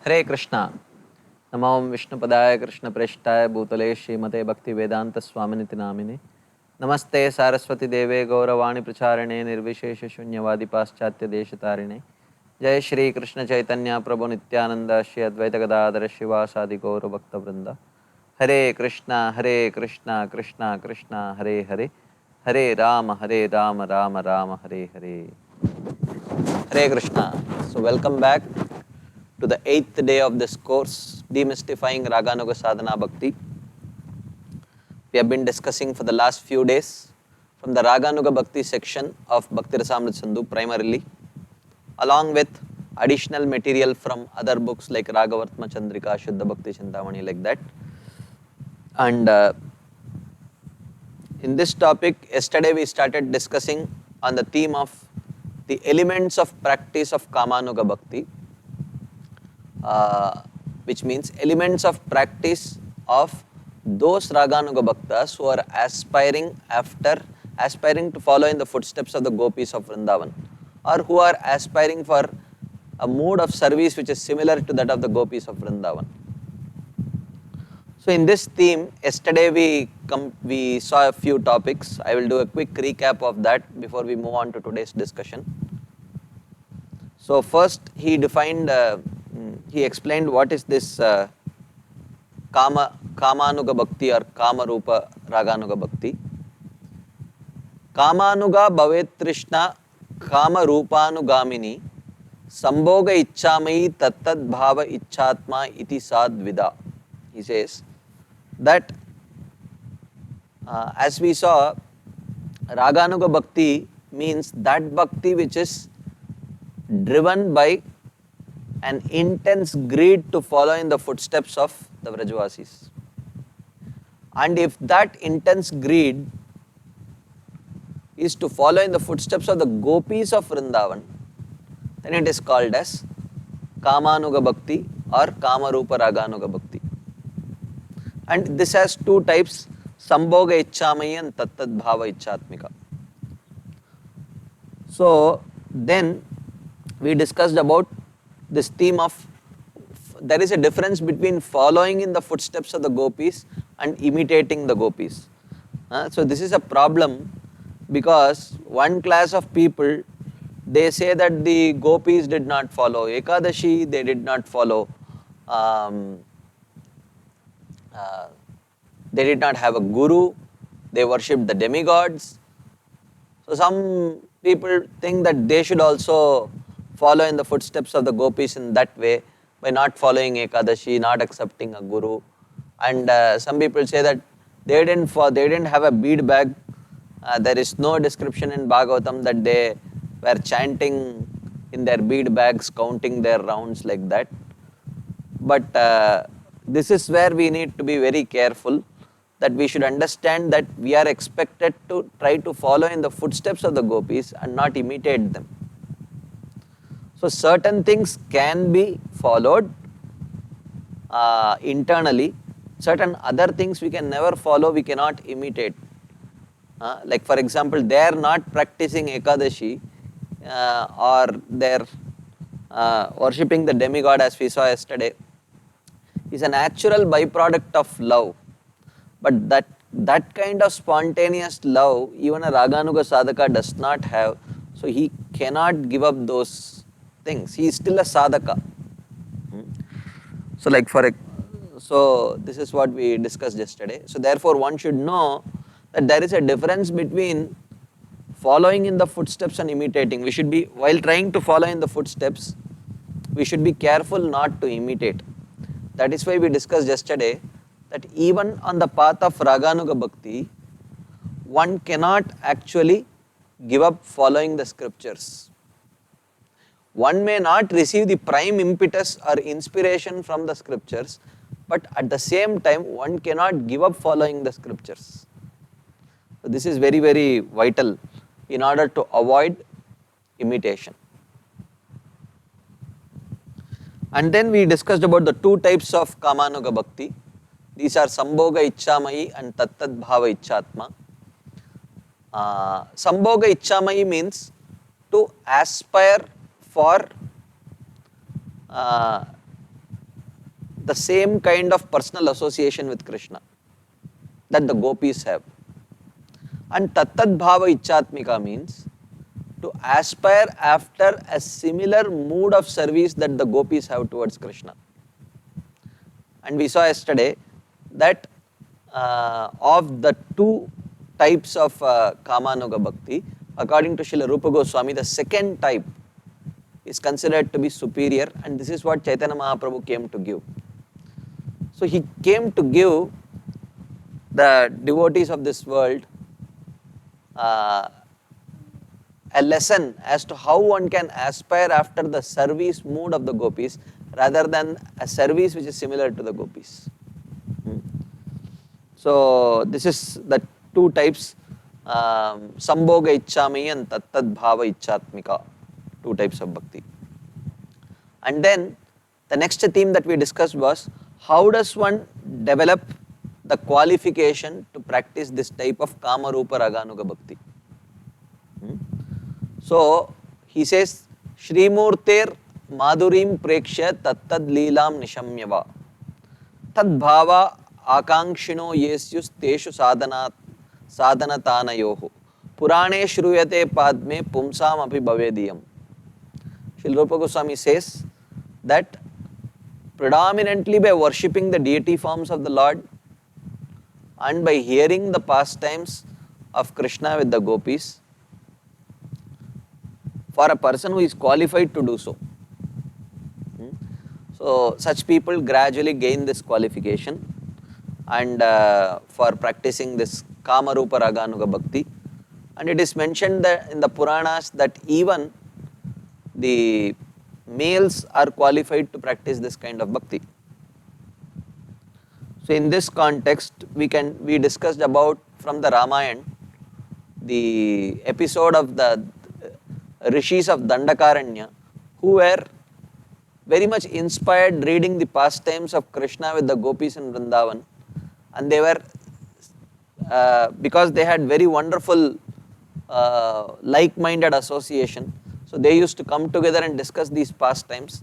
हरे कृष्णा। नमो विष्णुपदाय कृष्णप्रेष्ठाय भूतले श्रीमते भक्तिवेदांत स्वामिनिति नामिने। नमस्ते सारस्वती देवे गौरवाणी प्रचारिणे निर्विशेष शून्यवादी पाश्चात्य देशतारिणे। जय श्री कृष्ण चैतन्य प्रभु नित्यानंद श्री अद्वैत गदाधर शिवासादि गौर भक्तवृंद। हरे कृष्णा कृष्णा कृष्णा हरे हरे, हरे राम राम राम हरे हरे। हरे Krishna. So welcome back to the 8th day of this course, Demystifying Raganuga Sadhana Bhakti. We have been discussing for the last few days from the Raganuga Bhakti section of Bhakti Rasamrita Sindhu primarily, along with additional material from other books like Ragavartma Chandrika, Shuddha Bhakti Chintamani, like that. And in this topic, yesterday we started discussing on the theme of the elements of practice of Kamanuga Bhakti. Which means elements of practice of those Raganuga Bhaktas who are aspiring to follow in the footsteps of the gopis of Vrindavan, or who are aspiring for a mode of service which is similar to that of the gopis of Vrindavan. So in this theme, yesterday we saw a few topics. I will do a quick recap of that before we move on to today's discussion. So first he explained what is this Kamanuga Bhakti or Kamarupa Raganuga Bhakti. Kamanuga Bhavet Trishna Kamarupanugamini Sambhoga Icchamayi Tattad Bhava Icchatma Iti Sadvida. He says that as we saw, Raganuga Bhakti means that Bhakti which is driven by an intense greed to follow in the footsteps of the Vrajavasis. And if that intense greed is to follow in the footsteps of the gopis of Vrindavan, then it is called as Kamanuga Bhakti or Kamarupa Raganuga Bhakti. And this has two types, Sambhoga Icchamaya and Tattad Bhava Icchatmika. So then we discussed about this theme of there is a difference between following in the footsteps of the gopis and imitating the gopis. So this is a problem because one class of people, they say that the gopis did not follow Ekadashi, they did not follow, they did not have a guru, they worshipped the demigods. So some people think that they should also follow in the footsteps of the gopis in that way by not following Ekadashi, not accepting a guru. And some people say that they didn't have a bead bag. There is no description in Bhagavatam that they were chanting in their bead bags, counting their rounds like that. But this is where we need to be very careful, that we should understand that we are expected to try to follow in the footsteps of the gopis and not imitate them. So certain things can be followed internally, certain other things we can never follow, we cannot imitate. Like for example, they are not practicing Ekadashi or they are worshipping the demigod as we saw yesterday, is a natural byproduct of love. But that kind of spontaneous love, even a Raganuga sadhaka does not have, so he cannot give up those things. He is still a sadhaka. So this is what we discussed yesterday. So therefore one should know that there is a difference between following in the footsteps and imitating. We should be, while trying to follow in the footsteps, we should be careful not to imitate. That is why we discussed yesterday that even on the path of Raganuga Bhakti, one cannot actually give up following the scriptures. One may not receive the prime impetus or inspiration from the scriptures, but at the same time, one cannot give up following the scriptures. So this is very, very vital in order to avoid imitation. And then we discussed about the two types of Kamanuga Bhakti. These are Sambhoga Icchamai and Tattad Bhava Icchatma. Sambhoga Icchamai means to aspire for the same kind of personal association with Krishna that the gopis have. And Tattad Bhava Ichatmika means to aspire after a similar mood of service that the gopis have towards Krishna. And we saw yesterday that of the two types of Kamanuga Bhakti, according to Srila Rupa Goswami, the second type is considered to be superior, and this is what Chaitanya Mahaprabhu came to give. So he came to give the devotees of this world a lesson as to how one can aspire after the service mood of the gopis rather than a service which is similar to the gopis. So this is the two types, Sambhoga Ichchami and Tattad Bhava Ichatmika, two types of bhakti. And then the next theme that we discussed was how does one develop the qualification to practice this type of Kamarupa Raganuga Bhakti. So he says, Shrimurter Madhurim Prekshya Tattad Leelam Nishamyava Tad Bhava Akankshino Yesyus Teshu Sadhanatanayoho Purane Shruyate Padme Pumsam Api Bhavediyam. Srila Rupa Goswami says that predominantly by worshipping the deity forms of the Lord and by hearing the pastimes of Krishna with the gopis, for a person who is qualified to do so. So such people gradually gain this qualification and for practicing this Kamarupa Raganuga Bhakti. And it is mentioned that in the Puranas that even the males are qualified to practice this kind of bhakti. So in this context, we discussed about from the Ramayana, the episode of the rishis of Dandakaranya who were very much inspired reading the pastimes of Krishna with the gopis in Vrindavan, and they were because they had very wonderful like-minded association. So they used to come together and discuss these pastimes,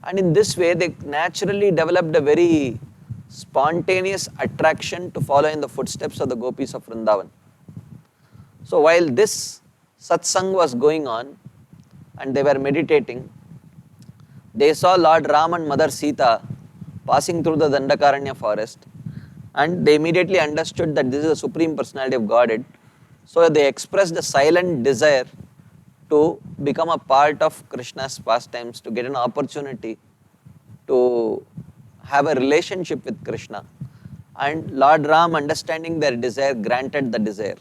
and in this way they naturally developed a very spontaneous attraction to follow in the footsteps of the gopis of Vrindavan. So while this satsang was going on and they were meditating, they saw Lord Ram and Mother Sita passing through the Dandakaranya forest, and they immediately understood that this is the Supreme Personality of Godhead. So they expressed a silent desire to become a part of Krishna's pastimes, to get an opportunity to have a relationship with Krishna. And Lord Ram, understanding their desire, granted the desire.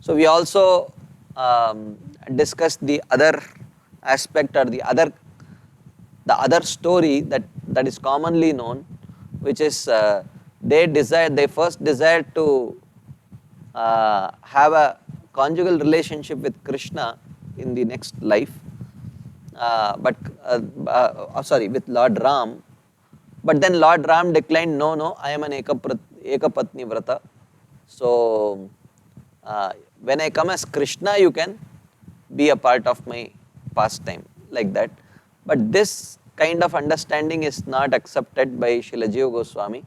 So we also discussed the other aspect or the other story that is commonly known, which is they first desired to have a conjugal relationship with Krishna in the next life, with Lord Ram, but then Lord Ram declined, no, I am an Ekapatni Vrata, so when I come as Krishna, you can be a part of my pastime, like that. But this kind of understanding is not accepted by Srila Jiva Goswami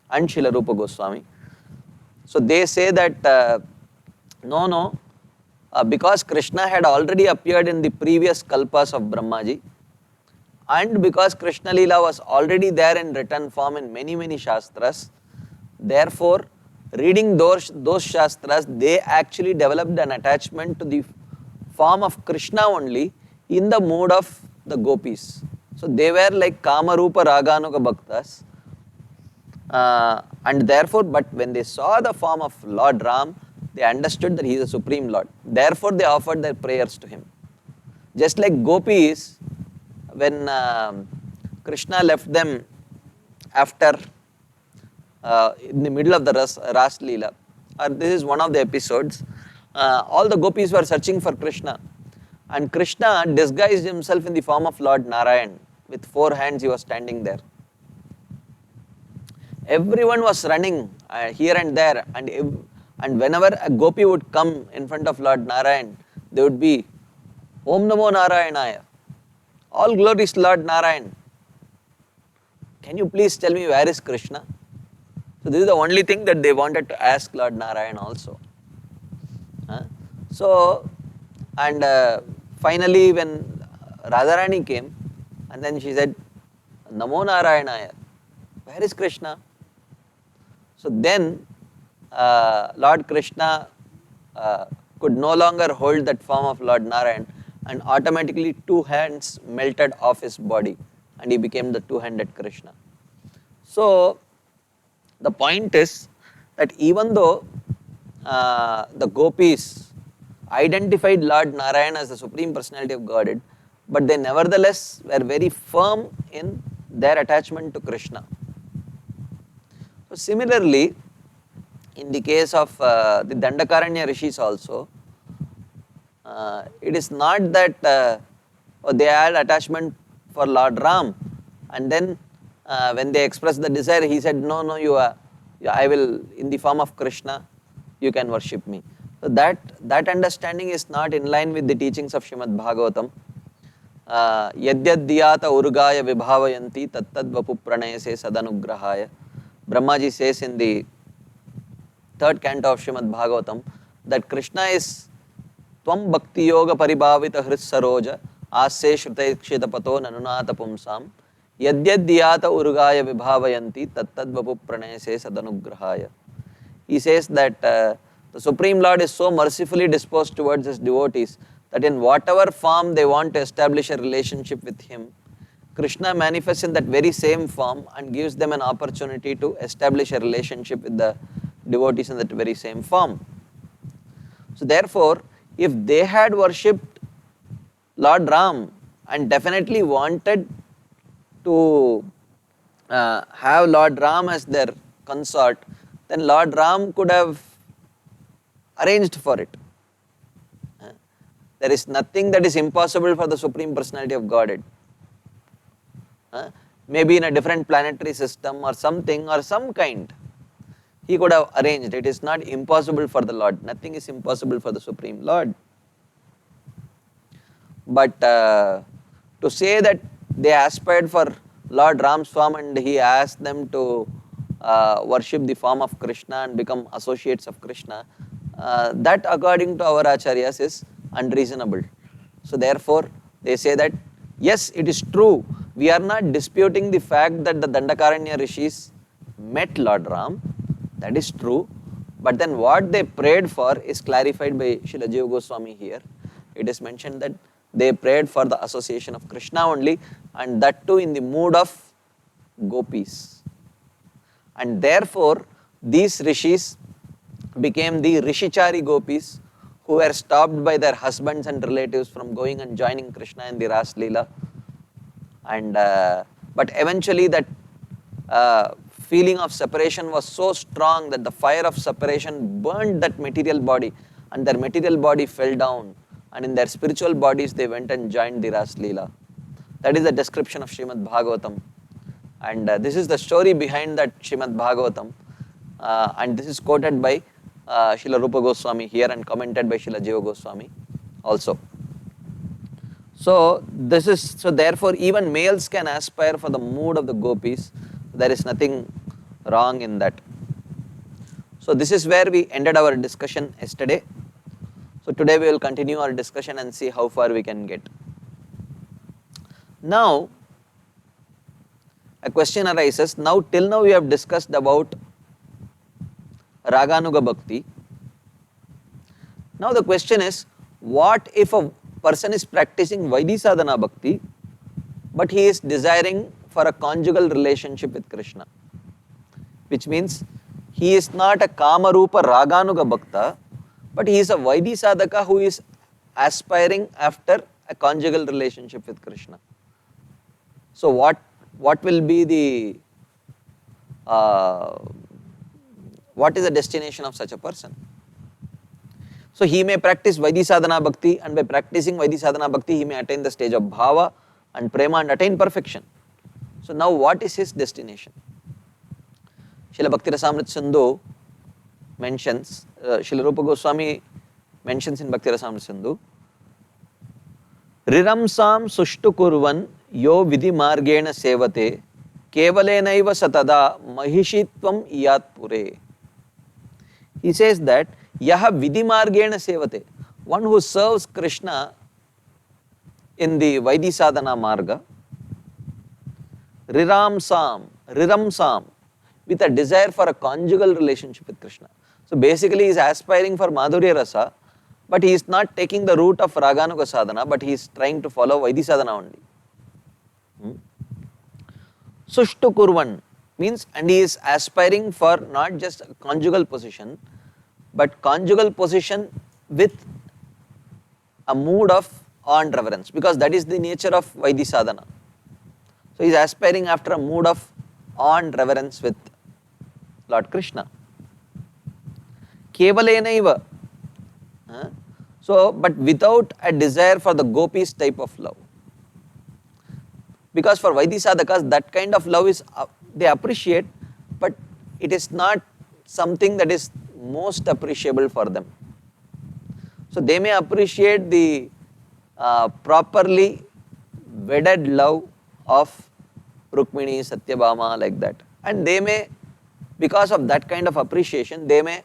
and Srila Rupa Goswami. So they say that no, because Krishna had already appeared in the previous kalpas of Brahmaji, and because Krishna Leela was already there in written form in many shastras, therefore reading those shastras, they actually developed an attachment to the form of Krishna only in the mood of the gopis. So they were like Kamarupa Raganuga Bhaktas, and therefore, but when they saw the form of Lord Ram, they understood that he is the Supreme Lord. Therefore they offered their prayers to him. Just like gopis, when Krishna left them after in the middle of the Ras Leela, or this is one of the episodes, all the gopis were searching for Krishna, and Krishna disguised himself in the form of Lord Narayan. With 4 hands he was standing there. Everyone was running here and there, and whenever a gopi would come in front of Lord Narayan, they would be Om Namo Narayanaya, all glories Lord Narayan. can you please tell me where is Krishna? So this is the only thing that they wanted to ask Lord Narayan also. So, and finally when Radharani came, and then she said, Namo Narayanaya, where is Krishna? So then Lord Krishna could no longer hold that form of Lord Narayan, and automatically 2 hands melted off his body and he became the 2-handed Krishna. So the point is that even though the gopis identified Lord Narayan as the Supreme Personality of Godhead, but they nevertheless were very firm in their attachment to Krishna. So similarly, in the case of the Dandakaranya rishis also, it is not that they had attachment for Lord Ram, and then when they expressed the desire, he said, no, I will, in the form of Krishna, you can worship me. So that understanding is not in line with the teachings of Srimad Bhagavatam. Yadyad diyata urgaya vibhavayanti tattad vapu pranayase sadanugrahaya. Brahmaji says in the 3rd canto of Srimad Bhagavatam that Krishna is Tvam Bhakti Yoga Paribhavita Hris Saroja Asya Shrutaikshita Pato Nanunata Pumsam Yadyad diyata urgaya vibhavayanti tattad vapu pranayase sadanugrahaya. He says that the Supreme Lord is so mercifully disposed towards his devotees that in whatever form they want to establish a relationship with him, Krishna manifests in that very same form and gives them an opportunity to establish a relationship with the devotees in that very same form. So therefore, if they had worshipped Lord Ram and definitely wanted to have Lord Ram as their consort, then Lord Ram could have arranged for it. There is nothing that is impossible for the Supreme Personality of Godhead. Maybe in a different planetary system or something or some kind, he could have arranged. It is not impossible for the Lord. Nothing is impossible for the Supreme Lord. But to say that they aspired for Lord Ram's form and he asked them to worship the form of Krishna and become associates of Krishna, that according to our acharyas is unreasonable. So therefore they say that yes, it is true, we are not disputing the fact that the Dandakaranya rishis met Lord Ram, that is true, but then what they prayed for is clarified by Srila Jiva Goswami here. It is mentioned that they prayed for the association of Krishna only, and that too in the mood of gopis. And therefore these rishis became the Rishichari gopis who were stopped by their husbands and relatives from going and joining Krishna in the Ras Leela. And but eventually that feeling of separation was so strong that the fire of separation burned that material body, and their material body fell down, and in their spiritual bodies they went and joined the Ras Leela. That is the description of Srimad Bhagavatam. And this is the story behind that Srimad Bhagavatam. And this is quoted by Srila Rupa Goswami here and commented by Srila Jiva Goswami also. So therefore even males can aspire for the mood of the gopis. There is nothing wrong in that. So this is where we ended our discussion yesterday. So today we will continue our discussion and see how far we can get. Now a question arises. Now till now we have discussed about Raganuga Bhakti. Now the question is, what if a person is practicing Vaidhisadhana Bhakti, but he is desiring for a conjugal relationship with Krishna? Which means he is not a Kamarupa Raganuga Bhakta, but he is a Vaidhisadhaka who is aspiring after a conjugal relationship with Krishna. So what will be the what is the destination of such a person? So he may practice Vaidhisadhana Bhakti, and by practicing Vaidhisadhana Bhakti he may attain the stage of Bhava and Prema and attain perfection. So now what is his destination? Srila Bhakti Rasamrita Sindhu mentions, Srila Rupa Goswami mentions in Bhakti Rasamrita Sindhu, Riramsam sushtu kurvan yo vidhi margena sevate Kevalenaiva satada mahishitvam iyat pure. He says that yaha vidimargena sevate. One who serves Krishna in the Vaidhi sadhana marga, riram sam, with a desire for a conjugal relationship with Krishna. So basically he is aspiring for Madhurya Rasa, but he is not taking the route of Raganuga sadhana, but he is trying to follow Vaidhi sadhana only. Sushtu kurvan means, and he is aspiring for not just a conjugal position, but conjugal position with a mood of awe and reverence, because that is the nature of Vaidhi sadhana. So he is aspiring after a mood of awe and reverence with Lord Krishna. Kevalenaiva. So, but without a desire for the gopis type of love. Because for Vaidhi sadhakas, that kind of love is, they appreciate, but it is not something that is most appreciable for them. So they may appreciate the properly wedded love of Rukmini, Satyabhama, like that. And they may, because of that kind of appreciation, they may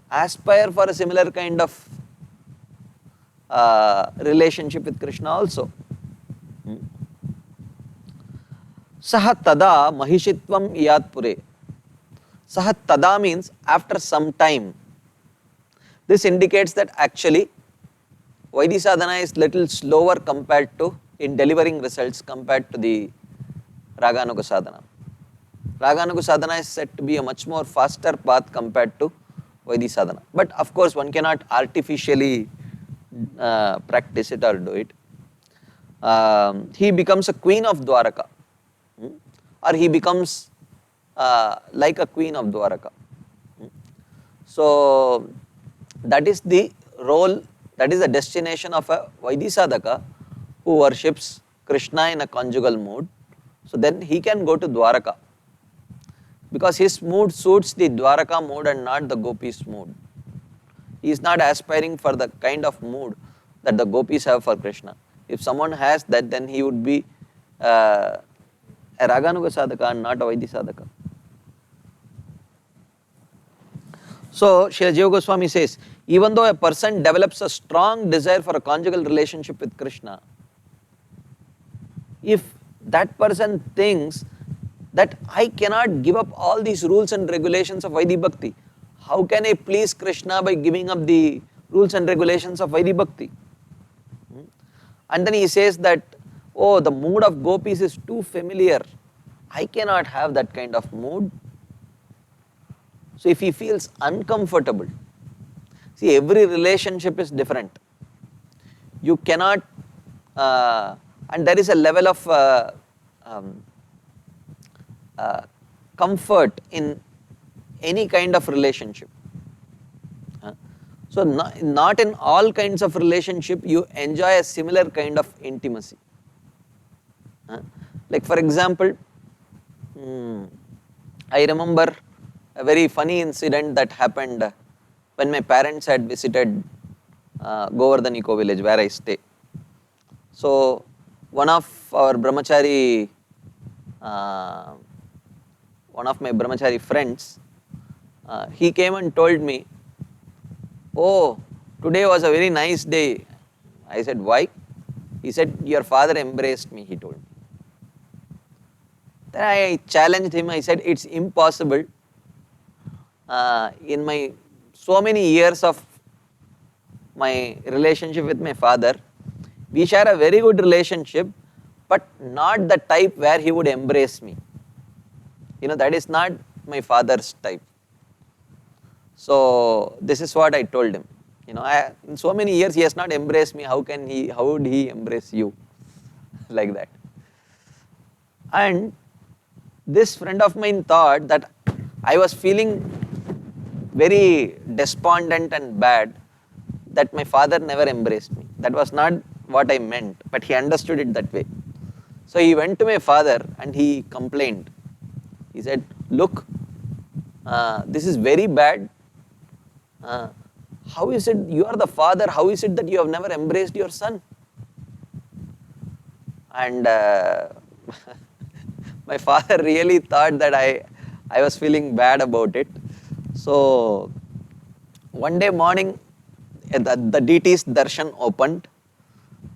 aspire for a similar kind of relationship with Krishna also. Saha tada mahishitvam iyat pure. Saha tada means after some time. This indicates that actually Vaidhi sadhana is little slower compared to, in delivering results, compared to the Raganuga sadhana. Raganuga sadhana is said to be a much more faster path compared to Vaidhi sadhana. But of course one cannot artificially practice it or do it. He becomes a queen of Dwaraka, or he becomes like a queen of Dwaraka. So that is the role, that is the destination of a Vaidhi sadhaka who worships Krishna in a conjugal mood. So then he can go to Dwaraka, because his mood suits the Dwaraka mood and not the gopis mood. He is not aspiring for the kind of mood that the gopis have for Krishna. If someone has that, then he would be a Raganuga sadhaka and not a Vaidhi sadhaka. So Srila Jiva Goswami says, even though a person develops a strong desire for a conjugal relationship with Krishna, if that person thinks that I cannot give up all these rules and regulations of Vaidhi Bhakti, how can I please Krishna by giving up the rules and regulations of Vaidhi Bhakti? And then he says that, oh, the mood of gopis is too familiar, I cannot have that kind of mood. So if he feels uncomfortable, see, every relationship is different. You cannot, and there is a level of comfort in any kind of relationship. So not in all kinds of relationship you enjoy a similar kind of intimacy. Like for example, I remember a very funny incident that happened when my parents had visited Govardhan Eco Village where I stay. So one of our brahmachari, one of my brahmachari friends, he came and told me, oh, today was a very nice day. I said, why? He said, your father embraced me, he told me. Then I challenged him, I said, it's impossible. In my so many years of my relationship with my father, we share a very good relationship, but not the type where he would embrace me. You know, that is not my father's type. So this is what I told him. You know, in so many years he has not embraced me, how would he embrace you? Like that. And this friend of mine thought that I was feeling very despondent and bad that my father never embraced me. That was not what I meant, but he understood it that way. So he went to my father and he complained. He said, look, this is very bad. How is it, you are the father, how is it that you have never embraced your son? And my my father really thought that I was feeling bad about it. So one day morning, the DT's darshan opened,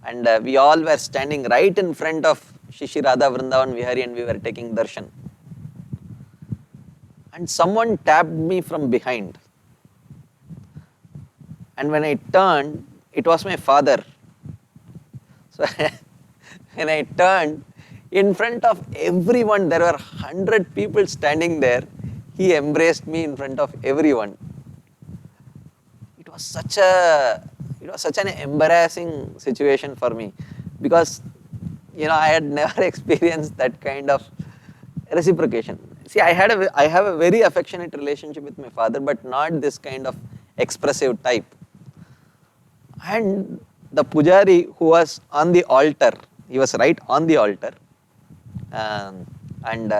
and we all were standing right in front of Shri Radha Vrindavan Vihari, and we were taking darshan. And someone tapped me from behind. And when I turned, it was my father. So when I turned, in front of everyone, there were 100 people standing there. He embraced me in front of everyone. It was such an embarrassing situation for me, because I had never experienced that kind of reciprocation. See, I have a very affectionate relationship with my father, but not this kind of expressive type. And the pujari who was on the altar, he was right on the altar, and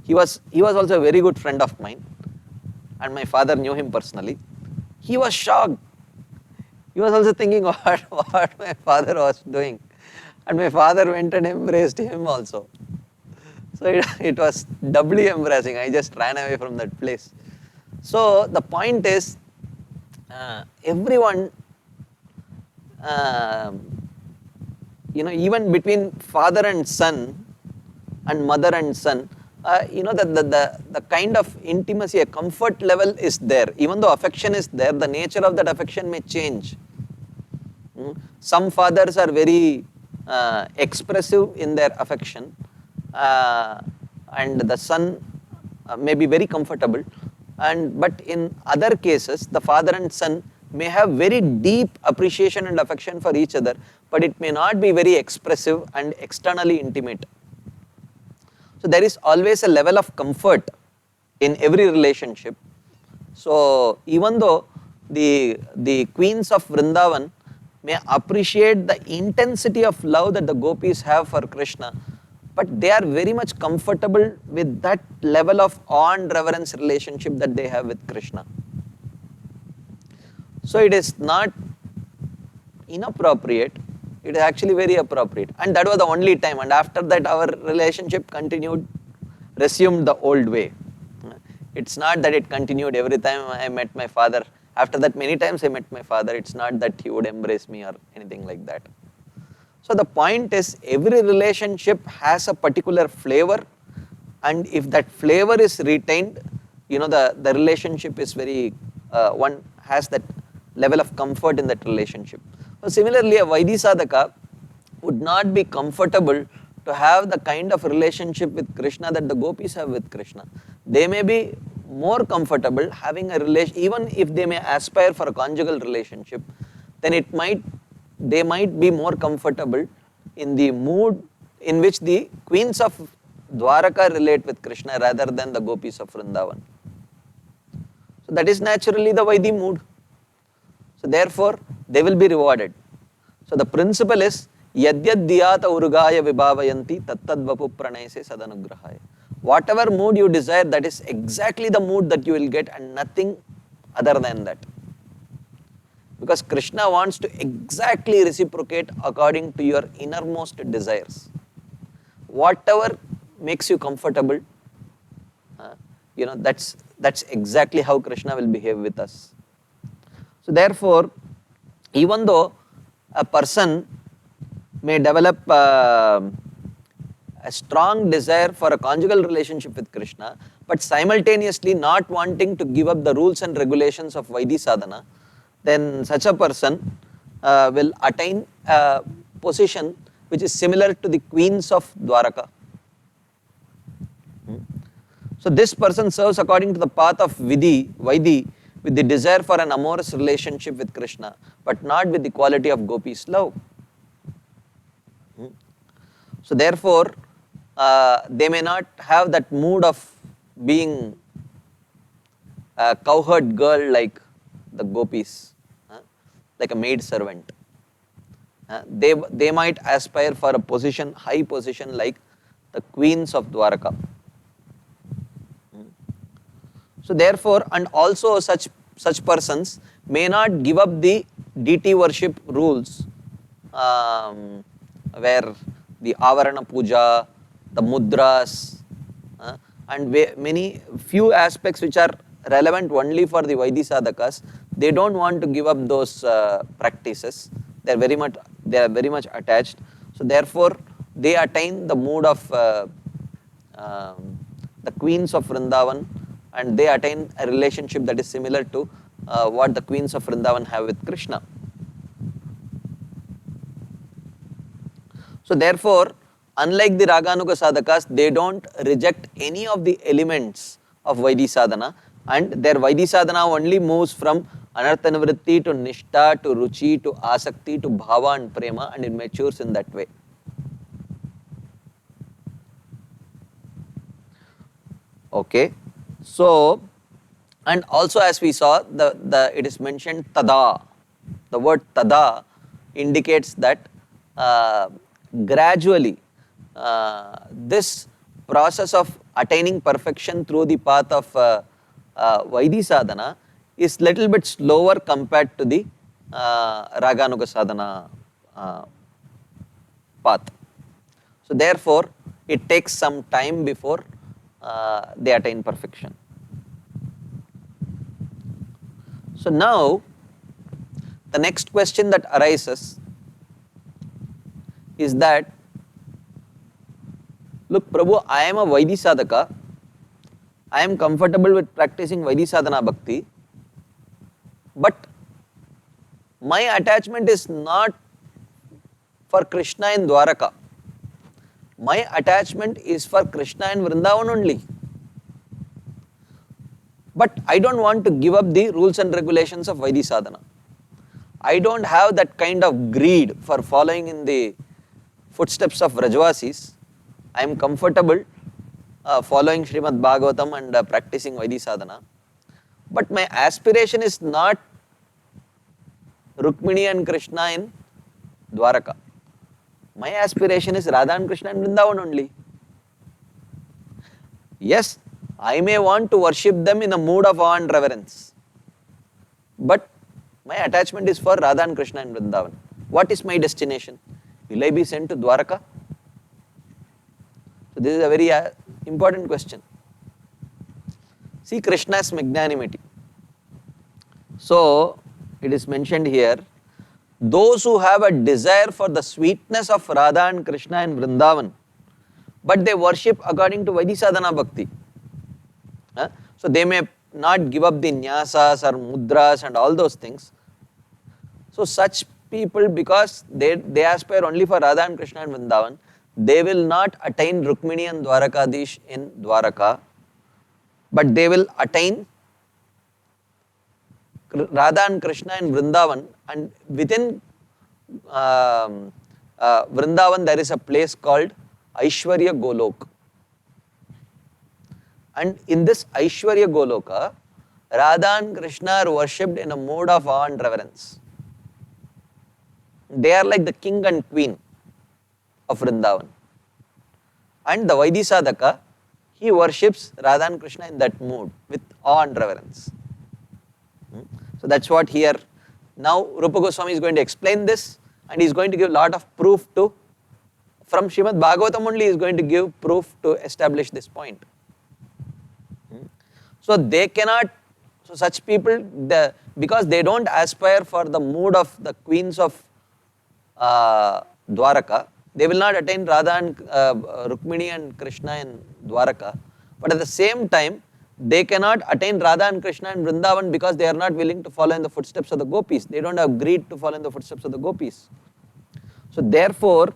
he was also a very good friend of mine, and my father knew him personally. He was shocked. He was also thinking what my father was doing, and my father went and embraced him also. So it was doubly embarrassing. I just ran away from that place. So the point is, everyone, even between father and son and mother and son, the kind of intimacy, a comfort level is there. Even though affection is there, the nature of that affection may change. Some fathers are very expressive in their affection, and the son may be very comfortable. But in other cases, the father and son may have very deep appreciation and affection for each other, but it may not be very expressive and externally intimate. So there is always a level of comfort in every relationship. So even though the queens of Vrindavan may appreciate the intensity of love that the gopis have for Krishna, but they are very much comfortable with that level of awe and reverence relationship that they have with Krishna. So it is not inappropriate, it is actually very appropriate. And that was the only time. And after that, our relationship resumed the old way. It's not that it continued every time I met my father. After that, many times I met my father. It's not that he would embrace me or anything like that. So the point is, every relationship has a particular flavor, and if that flavor is retained, the relationship is one has that level of comfort in that relationship. So similarly, a Vaidhi would not be comfortable to have the kind of relationship with Krishna that the gopis have with Krishna. They may be more comfortable having a relation, even if they may aspire for a conjugal relationship, then they might be more comfortable in the mood in which the queens of Dwaraka relate with Krishna rather than the gopis of Vrindavan. So that is naturally the Vaidhi mood. So therefore, they will be rewarded. So the principle is, yadyad diyata urugaya vibhavayanti tattad vapu pranayase sadanugrahaya. Whatever mood you desire, that is exactly the mood that you will get, and nothing other than that. Because Krishna wants to exactly reciprocate according to your innermost desires. Whatever makes you comfortable, that's exactly how Krishna will behave with us. So therefore, even though a person may develop a strong desire for a conjugal relationship with Krishna, but simultaneously not wanting to give up the rules and regulations of Vaidhi sadhana, then such a person will attain a position which is similar to the queens of Dwaraka. So this person serves according to the path of Vaidhi, with the desire for an amorous relationship with Krishna, but not with the quality of gopis' love. So therefore, they may not have that mood of being a cowherd girl like the gopis, like a maid servant. They might aspire for a position, high position like the queens of Dwaraka. So therefore, and also such persons may not give up the deity worship rules, where the Avarana Puja, the mudras, and many few aspects which are relevant only for the Vaidhi sadhakas, they don't want to give up those practices. They are very much attached. So therefore, they attain the mood of the queens of Vrindavan, and they attain a relationship that is similar to what the queens of Vrindavan have with Krishna. So therefore, unlike the Raganuga sadhakas, they don't reject any of the elements of Vaidhi sadhana, and their Vaidhi sadhana only moves from Anartha Nivritti to Nishtha to Ruchi to Asakti to Bhava and Prema, and it matures in that way. Okay, so and also as we saw, it is mentioned tada. The word tada indicates that gradually this process of attaining perfection through the path of Vaidhi sadhana is little bit slower compared to the Raganuga sadhana path. So therefore, it takes some time before they attain perfection. So now, the next question that arises is that, look Prabhu, I am a Vaidhi sadhaka, I am comfortable with practicing Vaidhi sadhana bhakti, but my attachment is not for Krishna in Dwaraka. My attachment is for Krishna in Vrindavan only. But I don't want to give up the rules and regulations of Vaidhi sadhana. I don't have that kind of greed for following in the footsteps of Vrajavasis. I am comfortable following Srimad Bhagavatam and practicing Vaidhi sadhana. But my aspiration is not Rukmini and Krishna in Dwaraka. My aspiration is Radha and Krishna in Vrindavan only. Yes, I may want to worship them in a mood of awe and reverence, but my attachment is for Radha and Krishna in Vrindavan. What is my destination? Will I be sent to Dwaraka? So this is a very important question. See Krishna's magnanimity. So it is mentioned here, those who have a desire for the sweetness of Radha and Krishna in Vrindavan, but they worship according to Vaidhi sadhana bhakti. So they may not give up the nyasas or mudras and all those things. So such people, because they aspire only for Radha and Krishna in Vrindavan, they will not attain Rukmini and Dwarakadish in Dwaraka, but they will attain Radha and Krishna in Vrindavan, and within Vrindavan there is a place called Aishwarya Golok. And in this Aishwarya Goloka, Radha and Krishna are worshipped in a mode of awe and reverence. They are like the king and queen of Vrindavan. And the Vaidhi sadhaka, he worships Radha and Krishna in that mood with awe and reverence. So that's what here, now Rupa Goswami is going to explain this, and he is going to give a lot of proof to, from Srimad Bhagavatam only he is going to give proof to establish this point. So they cannot, so such people, because they don't aspire for the mood of the queens of Dwaraka, they will not attain Radha and Rukmini and Krishna in Dwaraka, but at the same time, they cannot attain Radha and Krishna in Vrindavan because they are not willing to follow in the footsteps of the gopis. They don't have greed to follow in the footsteps of the gopis. So therefore,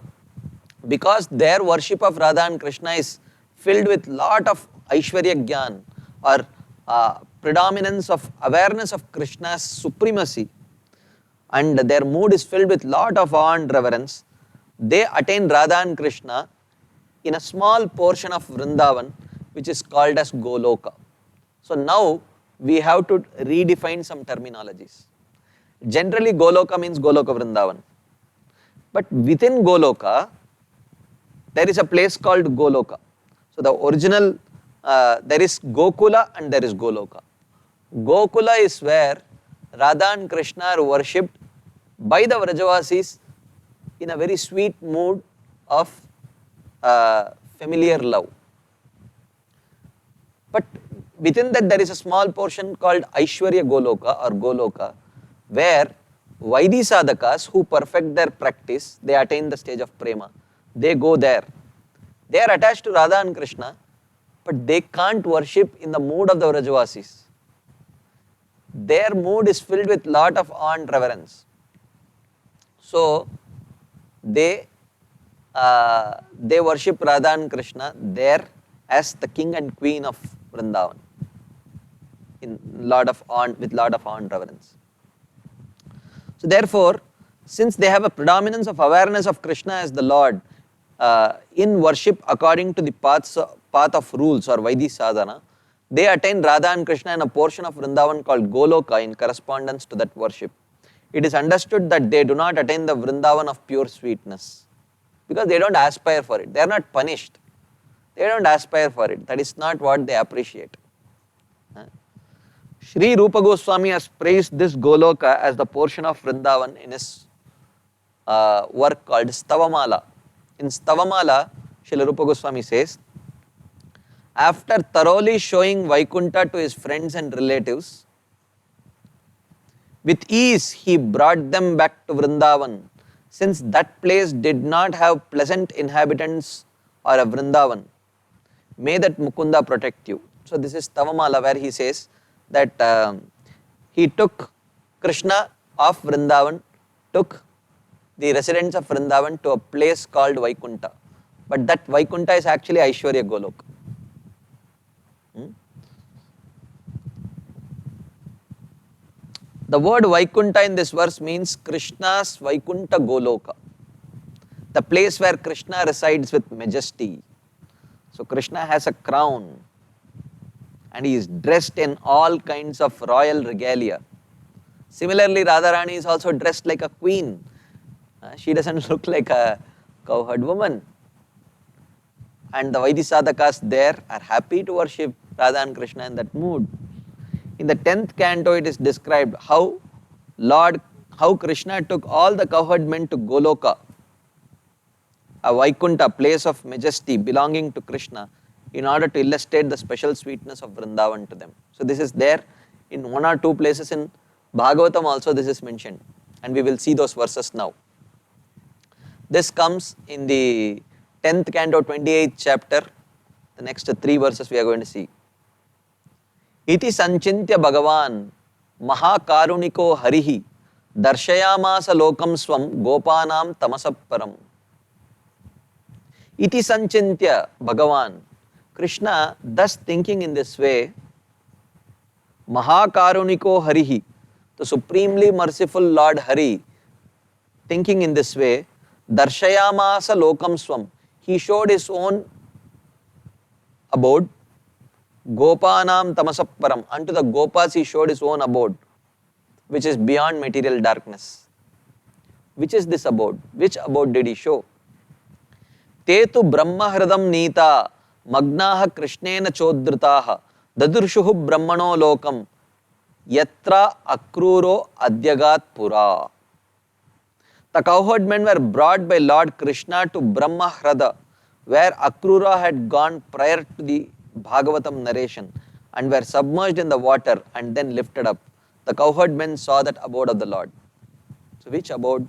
because their worship of Radha and Krishna is filled with lot of Aishwarya Gyan, or predominance of awareness of Krishna's supremacy, and their mood is filled with lot of awe and reverence, they attain Radha and Krishna in a small portion of Vrindavan, which is called as Goloka. So now we have to redefine some terminologies. Generally Goloka means Goloka Vrindavan. But within Goloka, there is a place called Goloka. So the original, there is Gokula and there is Goloka. Gokula is where Radha and Krishna are worshipped by the Vrajavasis in a very sweet mood of familiar love. But within that there is a small portion called Aishwarya Goloka or Goloka, where Vaidhi sadhakas who perfect their practice, they attain the stage of prema. They go there. They are attached to Radha and Krishna, but they can't worship in the mood of the Vrajavasis. Their mood is filled with lot of awe and reverence. So they worship Radha and Krishna there as the king and queen of Vrindavan with lot of awe and reverence. So therefore, since they have a predominance of awareness of Krishna as the Lord in worship according to the path of rules or Vaidhi sadhana, they attain Radha and Krishna in a portion of Vrindavan called Goloka in correspondence to that worship. It is understood that they do not attain the Vrindavan of pure sweetness because they don't aspire for it. They are not punished. They don't aspire for it. That is not what they appreciate. Sri Rupa Goswami has praised this Goloka as the portion of Vrindavan in his work called Stavamala. In Stavamala, Srila Rupa Goswami says, after thoroughly showing Vaikunta to his friends and relatives, with ease he brought them back to Vrindavan, since that place did not have pleasant inhabitants or a Vrindavan. May that Mukunda protect you. So this is Stavamala, where he says that he took Krishna of Vrindavan, took the residents of Vrindavan to a place called Vaikunta. But that Vaikunta is actually Aishwarya Golok. The word Vaikunta in this verse means Krishna's Vaikunta Goloka, the place where Krishna resides with majesty. So Krishna has a crown and he is dressed in all kinds of royal regalia. Similarly, Radharani is also dressed like a queen. She doesn't look like a cowherd woman. And the Vaidhi sadhakas there are happy to worship Radha and Krishna in that mood. In the 10th canto, it is described how Krishna took all the cowherd men to Goloka, a Vaikunta, place of majesty belonging to Krishna, in order to illustrate the special sweetness of Vrindavan to them. So this is there in one or two places in Bhagavatam also this is mentioned, and we will see those verses now. This comes in the 10th canto, 28th chapter, the next 3 verses we are going to see. Iti sanchintya Bhagavan Mahakaruniko Harihi Darshayamasa Lokam Swam Gopanam Tamasaparam. Iti sanchintya Bhagavan. Krishna, thus thinking in this way, Mahakaruniko Harihi, the supremely merciful Lord Hari, thinking in this way, Darshayamasa Lokam Swam, he showed his own abode, Gopanam Tamasaparam, unto the Gopas he showed his own abode, which is beyond material darkness. Which is this abode? Which abode did he show? Tetu Brahmahridam Nita Magnaha Krishnena Chodritaha Dadurshuhu Brahmano Lokam Yatra Akruro Adyagat Pura. The cowherd men were brought by Lord Krishna to Brahmahrada, where Akrura had gone prior to the Bhagavatam narration, and were submerged in the water and then lifted up. The cowherd men saw that abode of the Lord. So which abode?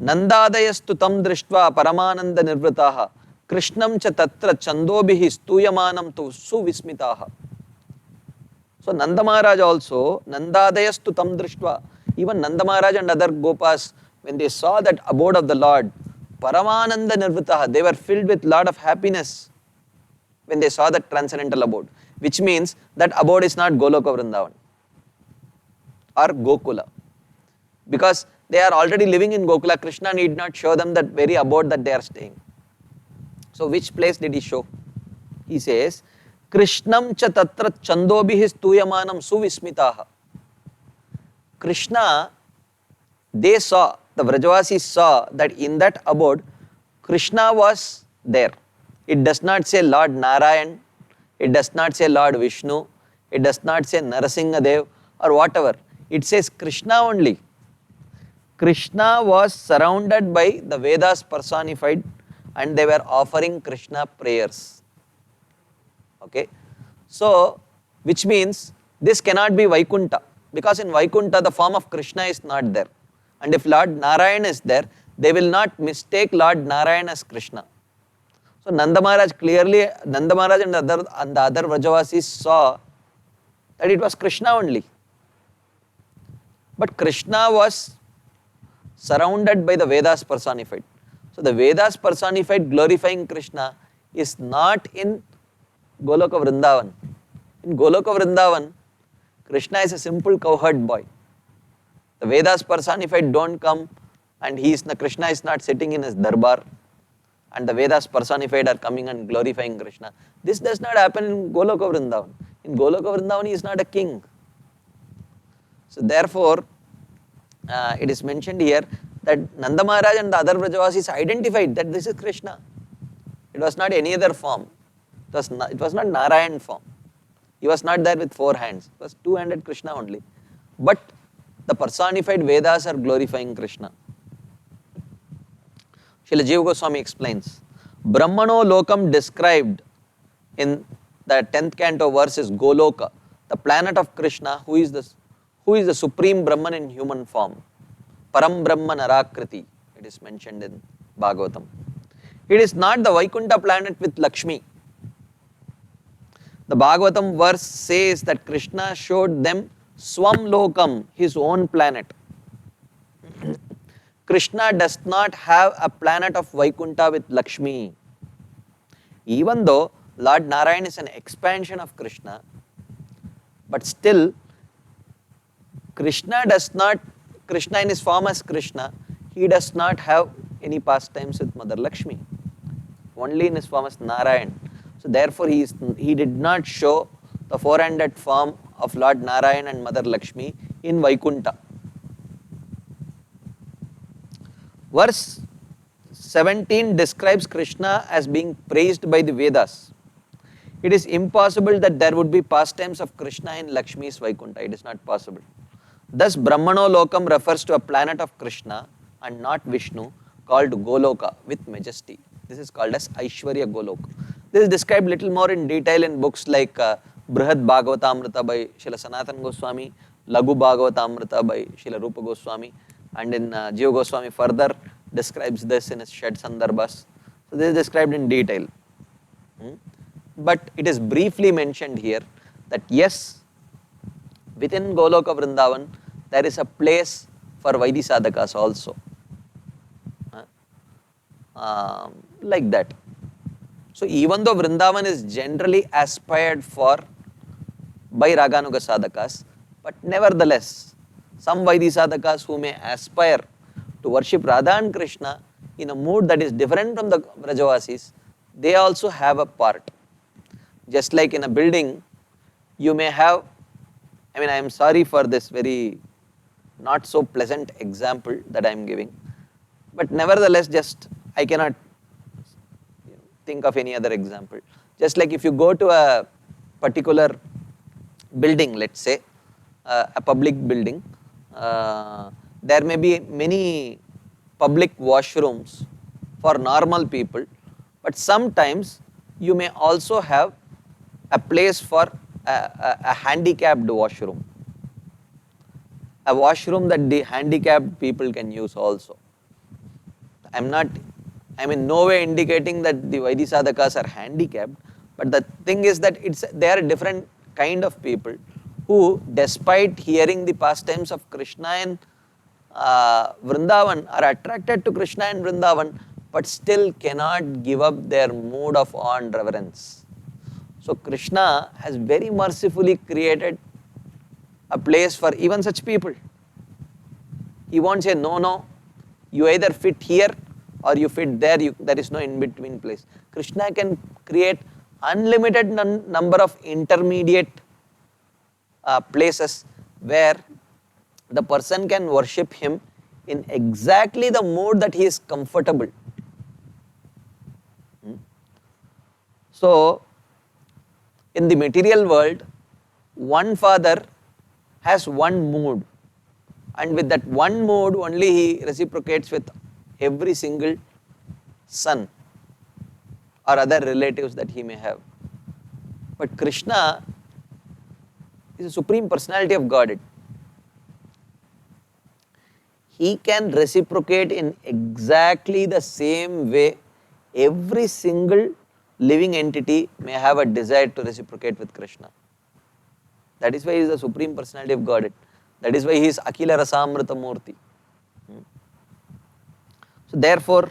Nandadayastu tam drishtva paramananda nirvritaha Krishnam cha tatra chandobhihi stuyamanam tu suvismitaha. So Nanda Maharaj also, Nandadayastu tam drishtva, even Nanda Maharaj and other Gopas, when they saw that abode of the Lord, Paramananda Nirvritaha, they were filled with lot of happiness when they saw that transcendental abode, which means that abode is not Goloka Vrindavan or Gokula, because they are already living in Gokula. Krishna need not show them that very abode that they are staying. So which place did he show? He says, Krishnam cha tatra chandobhihi stuyamanam suvismitaha. Krishna, they saw, the Vrajavasis saw that in that abode, Krishna was there. It does not say Lord Narayan, it does not say Lord Vishnu, it does not say Narasimhadev or whatever. It says Krishna only. Krishna was surrounded by the Vedas personified and they were offering Krishna prayers. Okay, so which means this cannot be Vaikunta, because in Vaikunta the form of Krishna is not there, and if Lord Narayan is there, they will not mistake Lord Narayan as Krishna. So Nanda Maharaj clearly, Nanda Maharaj and the other Vrajavasis saw that it was Krishna only. But Krishna was surrounded by the Vedas personified. So the Vedas personified glorifying Krishna is not in Goloka Vrindavan. In Goloka Vrindavan, Krishna is a simple cowherd boy. The Vedas personified don't come, and Krishna is not sitting in his darbar, and the Vedas personified are coming and glorifying Krishna. This does not happen in Goloka Vrindavan. In Goloka Vrindavan, he is not a king. So therefore, it is mentioned here that Nanda Maharaj and the other Vrajavasis identified that this is Krishna. It was not any other form. It was not Narayan form. He was not there with 4 hands. It was 2-handed Krishna only. But the personified Vedas are glorifying Krishna. Srila Jiva Goswami explains, Brahmano Lokam described in the 10th canto verse is Goloka, the planet of Krishna, who is the supreme Brahman in human form. Param Brahma Narakriti, it is mentioned in Bhagavatam. It is not the Vaikunta planet with Lakshmi. The Bhagavatam verse says that Krishna showed them Swam Lokam, his own planet. Krishna does not have a planet of Vaikunta with Lakshmi. Even though Lord Narayan is an expansion of Krishna, but still Krishna in his form as Krishna, he does not have any pastimes with Mother Lakshmi. Only in his form as Narayan. So therefore he did not show the 4-handed form of Lord Narayan and Mother Lakshmi in Vaikunta. Verse 17 describes Krishna as being praised by the Vedas. It is impossible that there would be pastimes of Krishna in Lakshmi's Vaikunta. It is not possible. Thus, Brahmano Lokam refers to a planet of Krishna and not Vishnu, called Goloka with majesty. This is called as Aishwarya Goloka. This is described little more in detail in books like Brihad Bhagavatamrita by Srila Sanatana Goswami, Laghu Bhagavatamrita by Srila Rupa Goswami, and in Jiva Goswami further describes this in his Shed Sandarbhas. So this is described in detail. But it is briefly mentioned here that yes, within Goloka Vrindavan, there is a place for Vaidhi Sadhakas also. Like that. So even though Vrindavan is generally aspired for by Raganuga Sadhakas, but nevertheless, some Vaidhi Sadhakas who may aspire to worship Radha and Krishna in a mood that is different from the Vrajavasis, they also have a part. Just like in a building, you may have, I am sorry for this very not so pleasant example that I am giving, but nevertheless I cannot think of any other example. Just like if you go to a particular building, let's say, a public building, there may be many public washrooms for normal people, but sometimes you may also have a place for a handicapped washroom. A washroom that the handicapped people can use also. I'm in no way indicating that the Vaidhi Sadhakas are handicapped, but the thing is that they are a different kind of people who, despite hearing the pastimes of Krishna in Vrindavan, are attracted to Krishna in Vrindavan, but still cannot give up their mood of awe and reverence. So Krishna has very mercifully created a place for even such people. He won't say, no, you either fit here or you fit there, there is no in-between place. Krishna can create unlimited number of intermediate places where the person can worship him in exactly the mood that he is comfortable. So, in the material world, one father has one mood, and with that one mood only he reciprocates with every single son or other relatives that he may have. But Krishna is a supreme personality of Godhead. He can reciprocate in exactly the same way. Every single living entity may have a desire to reciprocate with Krishna. That is why he is the supreme personality of Godhead. That is why he is Akila Rasamrita Murti. So therefore,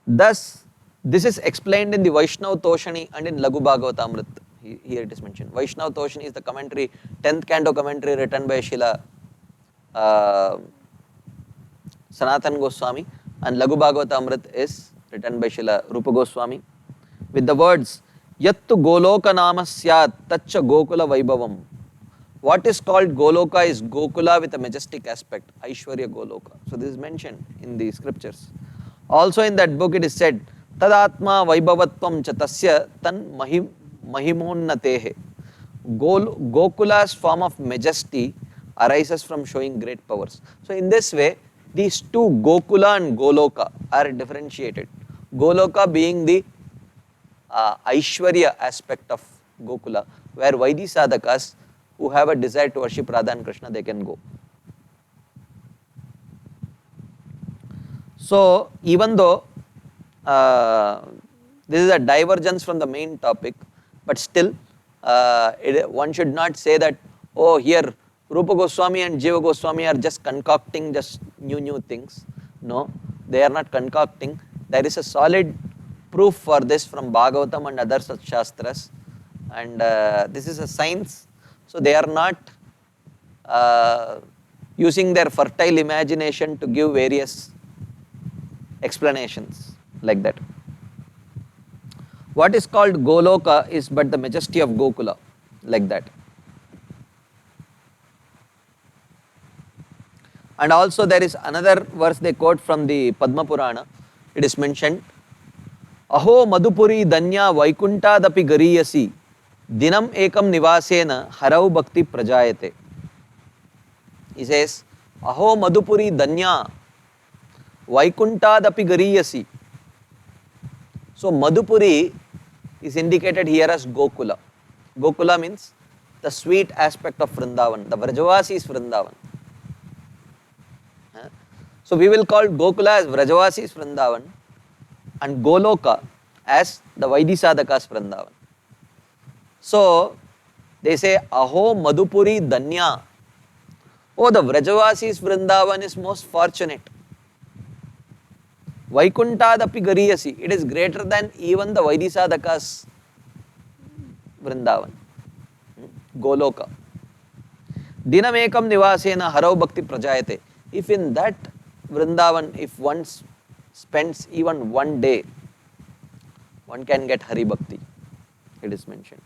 thus this is explained in the Vaishnav Toshani and in Laghu Bhagavatamrit. Here it is mentioned. Vaishnav Toshani is the commentary, 10th canto commentary written by Srila Sanatan Goswami, and Laghu Bhagavatamrit is written by Srila Rupa Goswami with the words Yattu Goloka Nama Syat Tacha Gokula Vaibhavam. What is called Goloka is Gokula with a majestic aspect, Aishwarya Goloka. So this is mentioned in the scriptures. Also in that book it is said Tadatma Vaibhavatvam cha tasya tan mahimonatehe. Gokula's form of majesty arises from showing great powers. So in this way, these two, Gokula and Goloka, are differentiated. Goloka being the Aishwarya aspect of Gokula, where Vaidhi sadhakas who have a desire to worship Radha and Krishna, they can go. So even though this is a divergence from the main topic, but still one should not say that, oh, here Rupa Goswami and Jiva Goswami are just concocting just new things. No, they are not concocting. There is a solid proof for this from Bhagavatam and other such shastras, and this is a science. So they are not using their fertile imagination to give various explanations like that. What is called Goloka is but the majesty of Gokula, like that. And also there is another verse they quote from the Padma Purana. It is mentioned, Aho Madhupuri Danya Vaikunta Dapi Gariyasi Dinam Ekam Nivasena Harau Bhakti Prajayate. He says, Aho Madhupuri Danya Vaikunta Dapi Gariyasi. So Madhupuri is indicated here as Gokula. Gokula means the sweet aspect of Vrindavan. The Vrajavasi is Vrindavan. So we will call Gokula as Vrajavasi's Vrindavan and Goloka as the Vaidhi Sadhaka's Vrindavan. So they say, Aho Madhupuri Danya. Oh, the Vrajavasi's Vrindavan is most fortunate. Vaikuntadapi Gariyasi. It is greater than even the Vaidhi Sadhaka's Vrindavan. Goloka. Dinamekam Nivasena Harau Bhakti Prajayate. If in that Vrindavan, if one spends even one day, one can get Hari Bhakti. It is mentioned.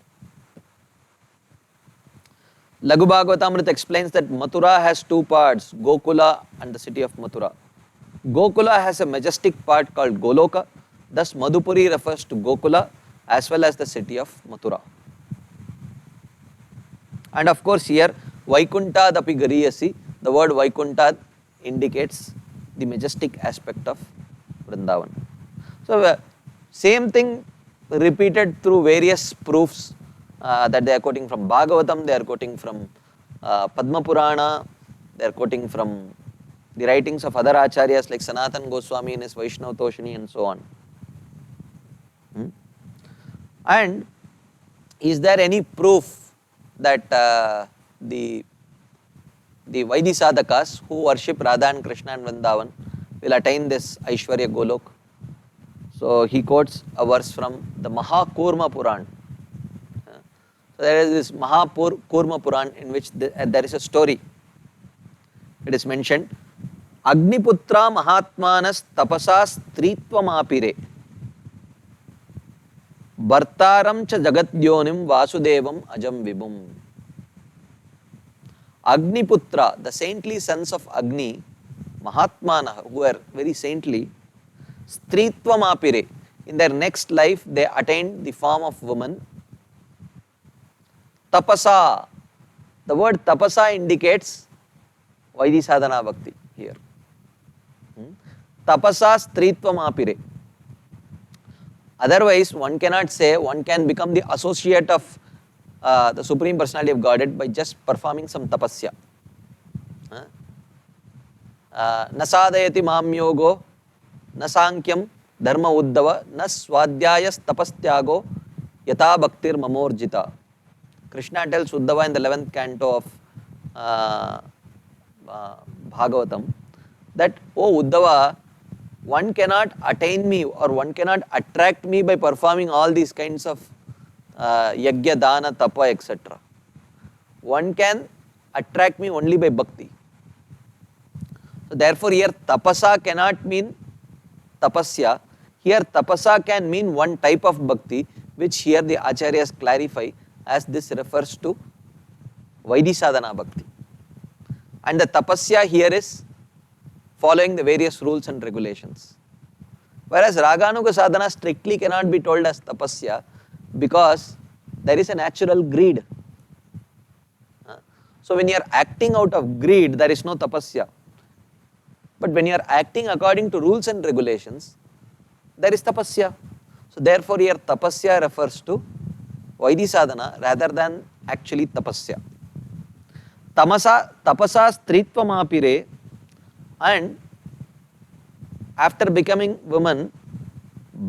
Laghu Bhagavatamrita explains that Mathura has two parts, Gokula and the city of Mathura. Gokula has a majestic part called Goloka. Thus Madhupuri refers to Gokula as well as the city of Mathura. And of course here, Vaikunta Dapi Gariyasi, the word Vaikunta indicates the majestic aspect of Vrindavan. So same thing repeated through various proofs that they are quoting from Bhagavatam, they are quoting from Padma Purana, they are quoting from the writings of other acharyas like Sanatan Goswami in his Vaishnav Toshani and so on. And is there any proof that the Vaidhi sadhakas who worship Radha and Krishna and Vrindavan will attain this Aishwarya Golok? So he quotes a verse from the Mahakurma Puran. So there is this Mahakurma Puran in which there is a story. It is mentioned, Agniputra Mahatmanas Tapasas Stritvam Bhartaram cha Jagatyonim Vasudevam Ajam Vibhum. Agniputra, the saintly sons of Agni, Mahatmana, who are very saintly, Stritvam in their next life they attained the form of woman. Tapasa, the word tapasa indicates Vaidhi sadhana bhakti here. Tapasa Stritvam. Otherwise, one cannot say one can become the associate of the Supreme Personality of Godhead by just performing some tapasya. न साधयति मां योगो न सांख्यम धर्म उद्धव न स्वाध्यायस्तपस्त्यागो यथा भक्तिर ममोर्जिता. Krishna tells Uddhava in the 11th canto of Bhagavatam that, oh Uddhava, one cannot attain me or one cannot attract me by performing all these kinds of yagya, dana, tapa, etc. One can attract me only by bhakti. So therefore here tapasa cannot mean tapasya. Here tapasa can mean one type of bhakti, which here the acharyas clarify as this refers to Vaidhi sadhana bhakti. And the tapasya here is following the various rules and regulations. Whereas Raganuga sadhana strictly cannot be told as tapasya because there is a natural greed. So when you are acting out of greed, there is no tapasya. But when you are acting according to rules and regulations, there is tapasya. So therefore here tapasya refers to Vaidhi sadhana rather than actually tapasya. Tapasa stritvam and after becoming women,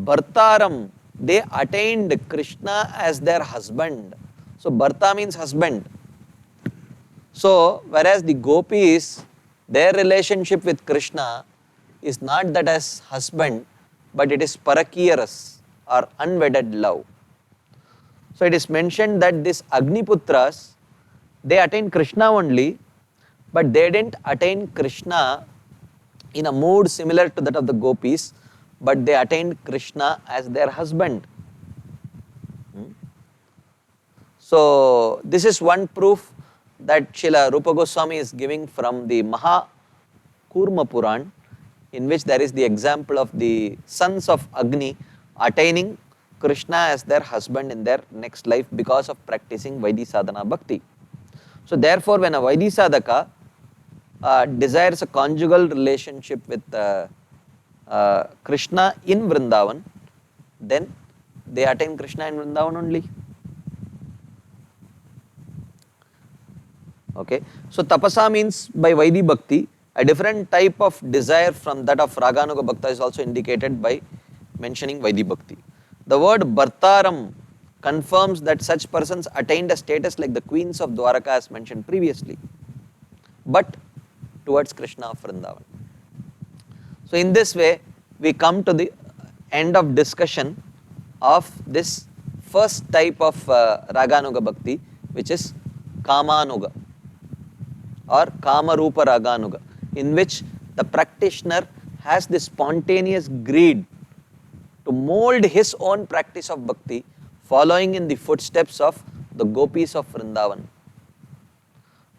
Bhartaram, they attained Krishna as their husband. So Bharta means husband. So whereas the gopis, their relationship with Krishna is not that as husband, but it is parakiyaras or unwedded love. So it is mentioned that these Agniputras, they attained Krishna only, but they didn't attain Krishna in a mood similar to that of the gopis, but they attained Krishna as their husband. So this is one proof that Srila Rupa Goswami is giving from the Maha Kurma Puran, in which there is the example of the sons of Agni attaining Krishna as their husband in their next life because of practicing Vaidhi sadhana bhakti. So therefore when a Vaidhi sadhaka desires a conjugal relationship with Krishna in Vrindavan, then they attain Krishna in Vrindavan only. Okay, so tapasa means by Vaidhi bhakti, a different type of desire from that of Raganuga bhakta is also indicated by mentioning Vaidhi bhakti. The word Bhartaram confirms that such persons attained a status like the queens of Dwaraka as mentioned previously, but towards Krishna of Vrindavan. So in this way, we come to the end of discussion of this first type of Raganuga bhakti, which is Kamanuga or Kamarupa Raganuga, in which the practitioner has this spontaneous greed to mold his own practice of bhakti following in the footsteps of the gopis of Vrindavan.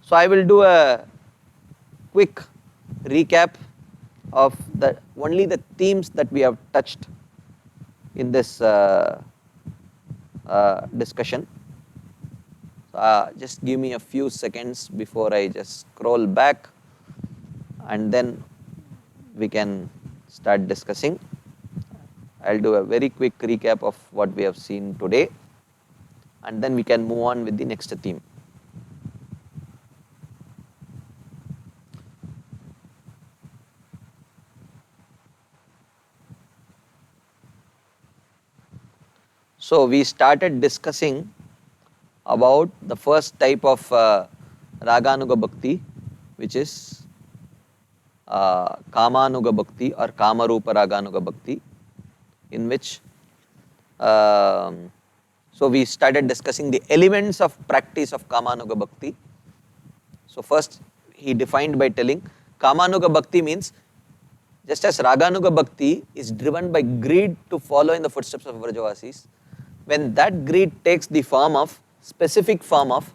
So I will do a quick recap of only the themes that we have touched in this discussion. Just give me a few seconds before I just scroll back and then we can start discussing. I'll do a very quick recap of what we have seen today and then we can move on with the next theme. So we started discussing about the first type of Raganuga bhakti, which is Kamanuga bhakti or Kamarupa Raganuga bhakti, in which so we started discussing the elements of practice of Kamanuga bhakti. So first he defined by telling Kamanuga bhakti means just as Raganuga bhakti is driven by greed to follow in the footsteps of Vrajavasis, when that greed takes the form of specific form of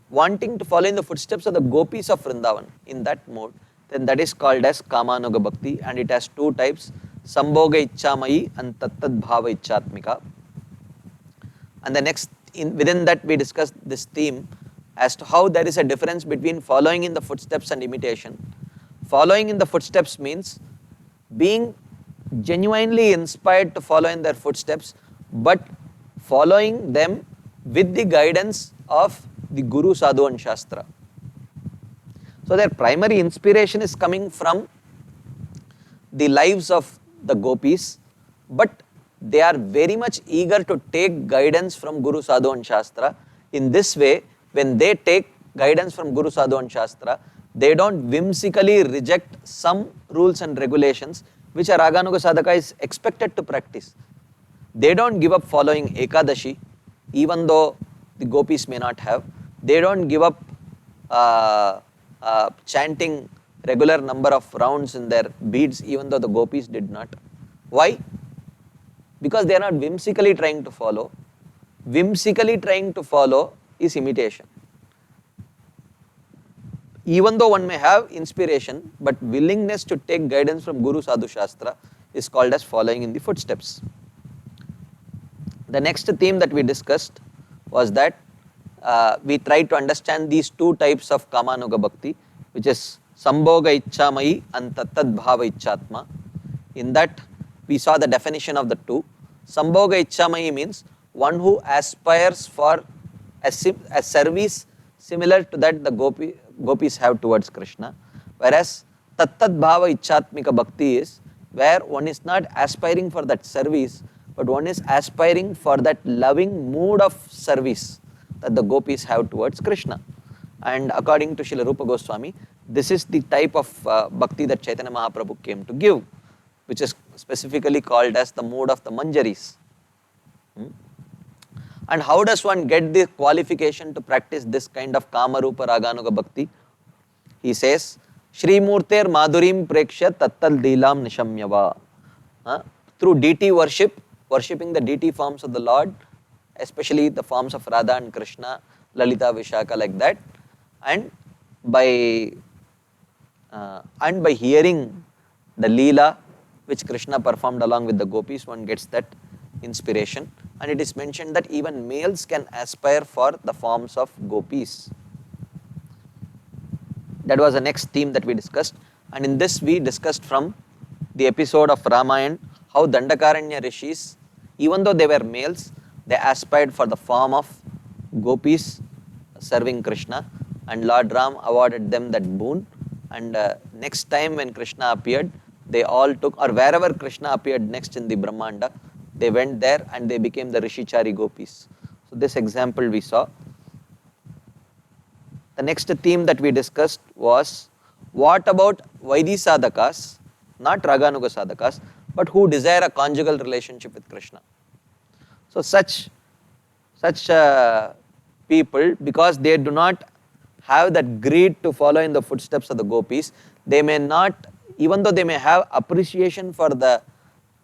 wanting to follow in the footsteps of the gopis of Vrindavan in that mode, then that is called as Kamanuga bhakti, and it has two types, Sambhoga Ichchamayi and Tattad Bhava Ichchatmika. And the next, within that we discussed this theme as to how there is a difference between following in the footsteps and imitation. Following in the footsteps means being genuinely inspired to follow in their footsteps, but following them with the guidance of the Guru, Sadhu and Shastra. So their primary inspiration is coming from the lives of the gopis, but they are very much eager to take guidance from Guru, Sadhu and Shastra. In this way, when they take guidance from Guru, Sadhu and Shastra, they don't whimsically reject some rules and regulations which a Raganuga Sadhaka is expected to practice. They don't give up following Ekadashi, even though the gopis may not have. They don't give up chanting regular number of rounds in their beads, even though the gopis did not. Why? Because they are not whimsically trying to follow. Whimsically trying to follow is imitation. Even though one may have inspiration, but willingness to take guidance from Guru, Sadhu, Shastra is called as following in the footsteps. The next theme that we discussed was that we tried to understand these two types of Kamanuga Bhakti, which is Sambhoga Ichchamayi and Tattad Bhava Ichchatma. In that, we saw the definition of the two. Sambhoga Ichchamayi means one who aspires for a service similar to that the gopis have towards Krishna. Whereas Tattad Bhava Ichchatmika Bhakti is where one is not aspiring for that service, but one is aspiring for that loving mood of service that the gopis have towards Krishna. And according to Srila Rupa Goswami, this is the type of bhakti that Chaitanya Mahaprabhu came to give, which is specifically called as the mood of the Manjaris. And how does one get the qualification to practice this kind of Kamarupa Raganuga Bhakti? He says, Shri Murter Madhurim Preksha Tattal Dilam Nishamyava. Through deity worship, worshipping the deity forms of the Lord, especially the forms of Radha and Krishna, Lalita, Vishaka, like that, and by hearing the Leela which Krishna performed along with the gopis, one gets that inspiration. And it is mentioned that even males can aspire for the forms of gopis. That was the next theme that we discussed. And in this we discussed from the episode of Ramayana how Dandakaranya Rishis, even though they were males, they aspired for the form of gopis serving Krishna, and Lord Ram awarded them that boon. And next time when Krishna appeared, they all took, or wherever Krishna appeared next in the Brahmanda, they went there and they became the Rishichari gopis. So this example we saw. The next theme that we discussed was, what about Vaidhi sadhakas, not Raganuga sadhakas, but who desire a conjugal relationship with Krishna. So such people, because they do not have that greed to follow in the footsteps of the gopis, they may not, even though they may have appreciation for the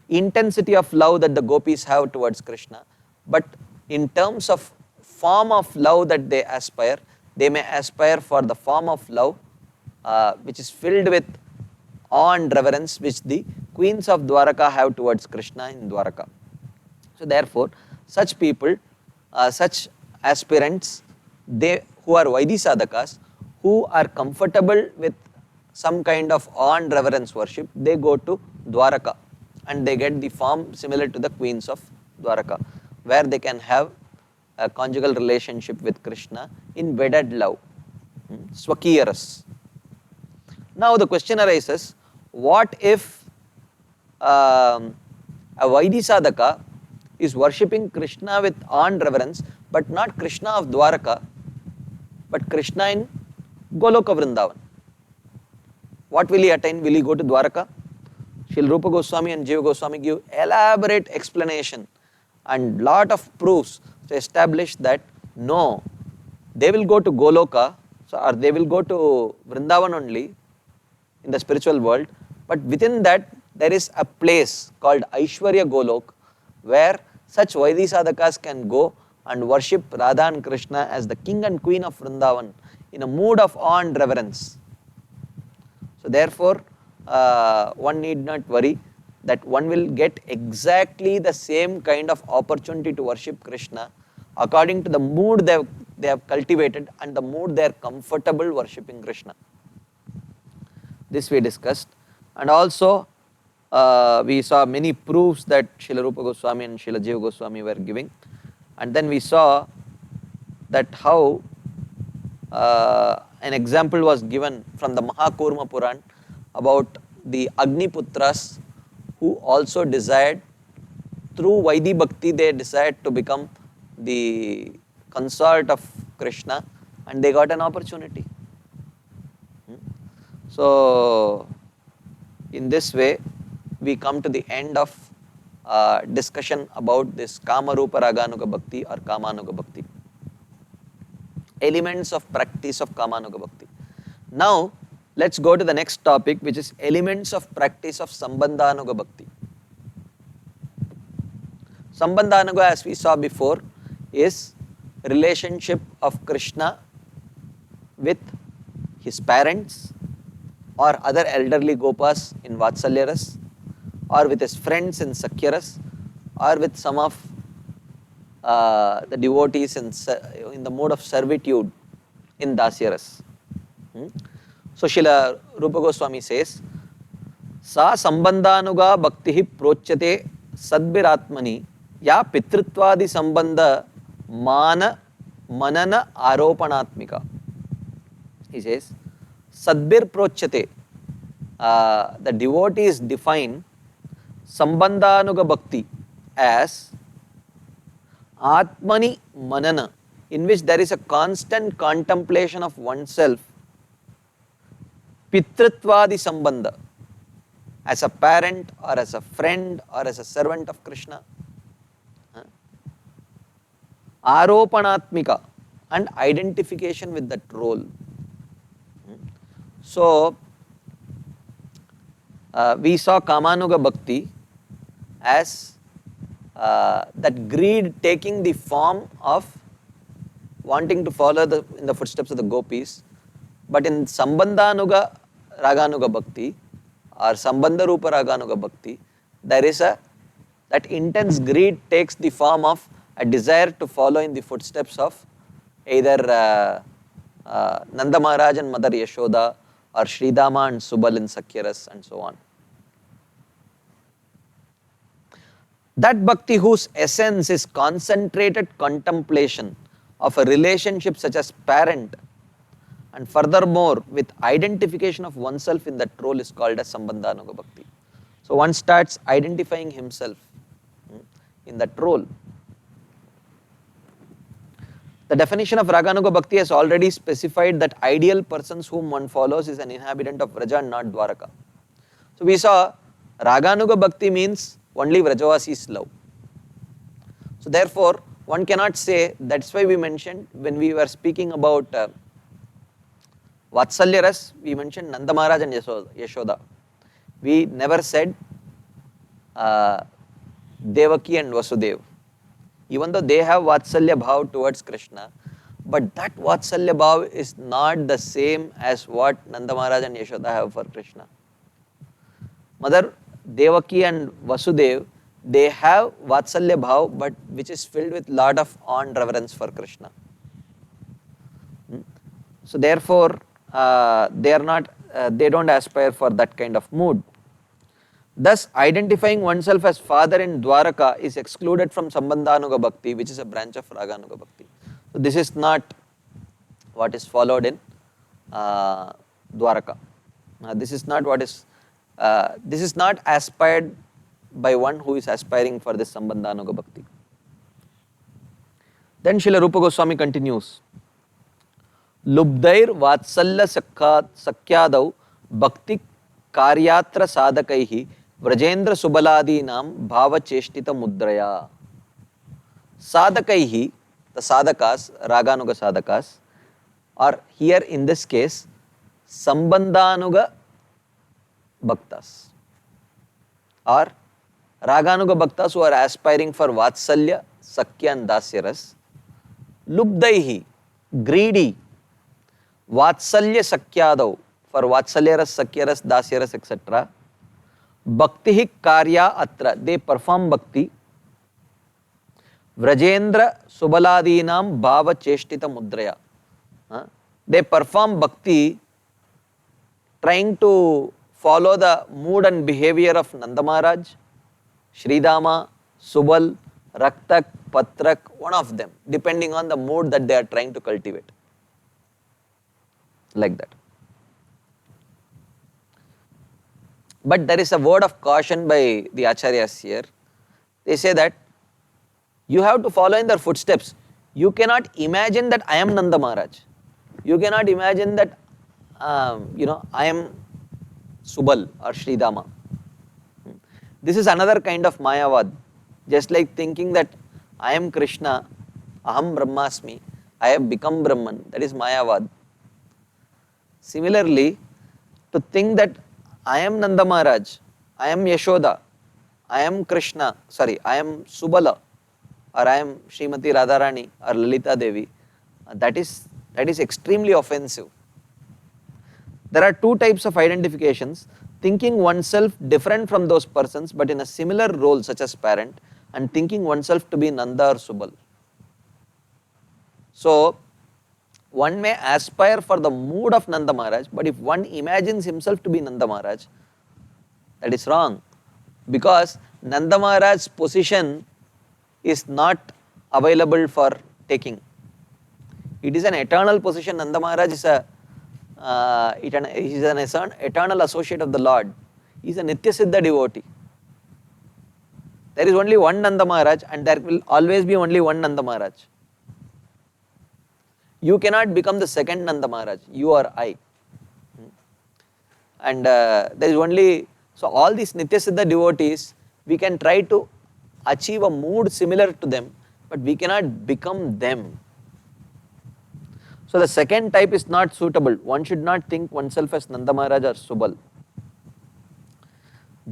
intensity of love that the gopis have towards Krishna, but in terms of form of love that they aspire, they may aspire for the form of love which is filled with awe and reverence which the queens of Dwaraka have towards Krishna in Dwaraka. So therefore, such people, such aspirants, they who are Vaidhi sadhakas, who are comfortable with some kind of awe and reverence worship, they go to Dwaraka and they get the form similar to the queens of Dwaraka, where they can have a conjugal relationship with Krishna in wedded love, Swakiyaras. Now the question arises, what if a Vaidhi sadhaka is worshipping Krishna with awe and reverence, but not Krishna of Dwaraka, but Krishna in Goloka Vrindavan? What will he attain? Will he go to Dwaraka? Srila Rupa Goswami and Jiva Goswami give elaborate explanation and lot of proofs to establish that no, they will go to Goloka, or they will go to Vrindavan only in the spiritual world, but within that there is a place called Aishwarya Golok where such Vaidhi sadhakas can go and worship Radha and Krishna as the king and queen of Vrindavan in a mood of awe and reverence. So therefore, one need not worry that one will get exactly the same kind of opportunity to worship Krishna according to the mood they have cultivated and the mood they are comfortable worshipping Krishna. This we discussed. And also we saw many proofs that Srila Rupa Goswami and Srila Jiva Goswami were giving. And then we saw that how an example was given from the Mahakurma Puran about the Agniputras who also desired, through Vaidhi Bhakti, they desired to become the consort of Krishna, and they got an opportunity. So, in this way, we come to the end of discussion about this Kama Rupa Raganuga Bhakti or Kamanuga Bhakti. Elements of practice of Kamanuga Bhakti. Now, let's go to the next topic, which is elements of practice of Sambandhanuga Bhakti. Sambandhanuga, as we saw before, is relationship of Krishna with his parents or other elderly gopas in Vatsalya Ras, or with his friends in Sakhya Ras, or with some of the devotees in the mode of servitude in Dasya Ras. So Srila Rupa Goswami says, Sa Sambandhanuga Bhakti Prochyate Sadbiratmani Ya Pitritvadi Sambandha Mana Manana Aropanatmika. He says, Sadbir Prochyate, the devotees define Sambandhanuga Bhakti as Atmani Manana, in which there is a constant contemplation of oneself, Pitritvadi Sambandha, as a parent or as a friend or as a servant of Krishna, Aropanatmika, and identification with that role. So, we saw Kamanuga Bhakti as that greed taking the form of wanting to follow in the footsteps of the gopis, but in Sambandhanuga Raganuga Bhakti or Sambandha Rupa Raganuga Bhakti, there is that intense greed takes the form of a desire to follow in the footsteps of either Nanda Maharaj and Mother Yashoda, or Sridama and Subal in Sakhya Ras, and so on. That bhakti whose essence is concentrated contemplation of a relationship such as parent, and furthermore with identification of oneself in that role, is called as Sambandhanuga Bhakti. So one starts identifying himself in that role. The definition of Raganuga Bhakti has already specified that ideal persons whom one follows is an inhabitant of Vraja and not Dwaraka. So we saw Raganuga Bhakti means only Vrajavasi's love. So therefore, one cannot say, that's why we mentioned when we were speaking about Vatsalya Ras, we mentioned Nanda Maharaj and Yashoda. We never said Devaki and Vasudev. Even though they have Vatsalya Bhav towards Krishna, but that Vatsalya Bhav is not the same as what Nanda Maharaj and Yashoda have for Krishna. Mother Devaki and Vasudev, they have Vatsalya Bhav, but which is filled with lot of awe and reverence for Krishna. So therefore, they don't aspire for that kind of mood. Thus, identifying oneself as father in Dwaraka is excluded from Sambandhanuga Bhakti, which is a branch of Raganuga Bhakti. So this is not what is followed in Dwaraka. This is not aspired by one who is aspiring for this Sambandhanuga Bhakti. Then Srila Rupa Goswami continues, Lubdair Vatsalya Sakyadau Bhakti Karyatra Sadakaihi Vrajendra Subaladinam Bhava Cheshtita Mudraya. Sadakaihi, the Sadakas, Raganuga Sadakas, or here in this case, Sambandhanuga Bhaktas, or Raganuga Bhaktas who are aspiring for Vatsalya, Sakya and Dasya Ras. Lubdaihi, greedy, Vatsalya Sakyadav, for Vatsalya Ras, Sakya Ras, Dasya Ras, etc. Bhakti Karya Atra, they perform Bhakti. Vrajendra Subaladinam Bhava Cheshtita Mudraya. They perform Bhakti trying to follow the mood and behavior of Nanda Maharaj, Sridama, Subal, Raktak, Patrak, one of them, depending on the mood that they are trying to cultivate. Like that. But there is a word of caution by the Acharyas here. They say that you have to follow in their footsteps. You cannot imagine that I am Nanda Maharaj. You cannot imagine that, I am Subal or Sridama. This is another kind of Mayavad. Just like thinking that I am Krishna, Aham Brahmasmi, I have become Brahman. That is Mayavad. Similarly, to think that I am Nanda Maharaj, I am Yashoda, I am Krishna, I am Subala, or I am Srimati Radharani or Lalita Devi, that is extremely offensive. There are two types of identifications: thinking oneself different from those persons but in a similar role such as parent, and thinking oneself to be Nanda or Subal. So, one may aspire for the mood of Nanda Maharaj, but if one imagines himself to be Nanda Maharaj, that is wrong, because Nanda Maharaj's position is not available for taking. It is an eternal position. Nanda Maharaj is an eternal associate of the Lord. He is a Nitya Siddha devotee. There is only one Nanda Maharaj and there will always be only one Nanda Maharaj. You cannot become the second Nanda Maharaj, you or I. And there is only, so all these Nitya Siddha devotees, we can try to achieve a mood similar to them, but we cannot become them. So the second type is not suitable. One should not think oneself as Nanda Maharaj or Subal.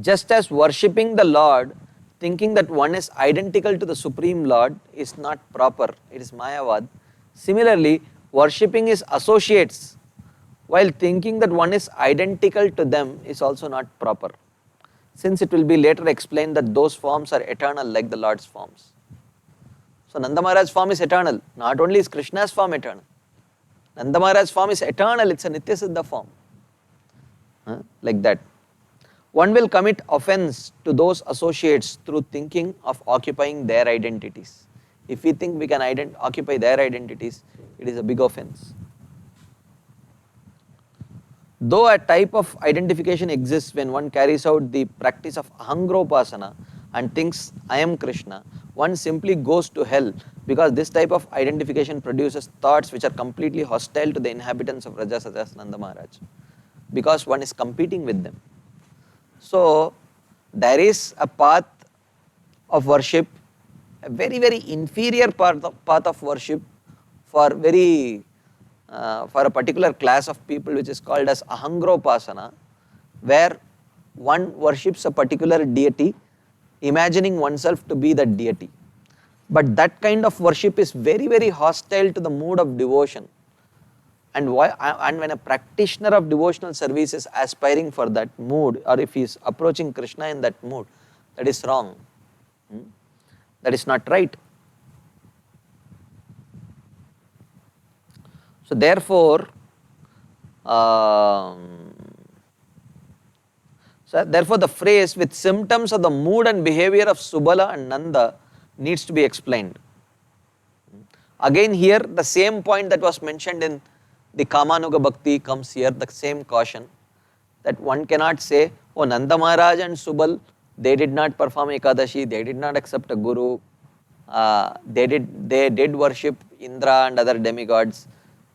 Just as worshipping the Lord, thinking that one is identical to the Supreme Lord is not proper, it is Mayavad. Similarly, worshipping his associates while thinking that one is identical to them is also not proper, since it will be later explained that those forms are eternal like the Lord's forms. So Nanda Maharaj's form is eternal. Not only is Krishna's form eternal, Nanda Maharaj's form is eternal, it's a Nitya Siddha form. Like that. One will commit offense to those associates through thinking of occupying their identities. If we think we can occupy their identities, it is a big offense. Though a type of identification exists when one carries out the practice of Ahangropasana and thinks I am Krishna, one simply goes to hell because this type of identification produces thoughts which are completely hostile to the inhabitants of Raja such as Nanda Maharaj, because one is competing with them. So there is a path of worship, a very, very inferior path of worship for a particular class of people, which is called as Ahangropasana, where one worships a particular deity, imagining oneself to be that deity. But that kind of worship is very, very hostile to the mood of devotion. And when a practitioner of devotional service is aspiring for that mood, or if he is approaching Krishna in that mood, that is wrong. That is not right. So therefore, the phrase with symptoms of the mood and behavior of Subala and Nanda needs to be explained. Again here, the same point that was mentioned in the Kamanuga Bhakti comes here, the same caution, that one cannot say, oh, Nanda Maharaj and Subal, they did not perform Ekadashi, they did not accept a guru, they did worship Indra and other demigods.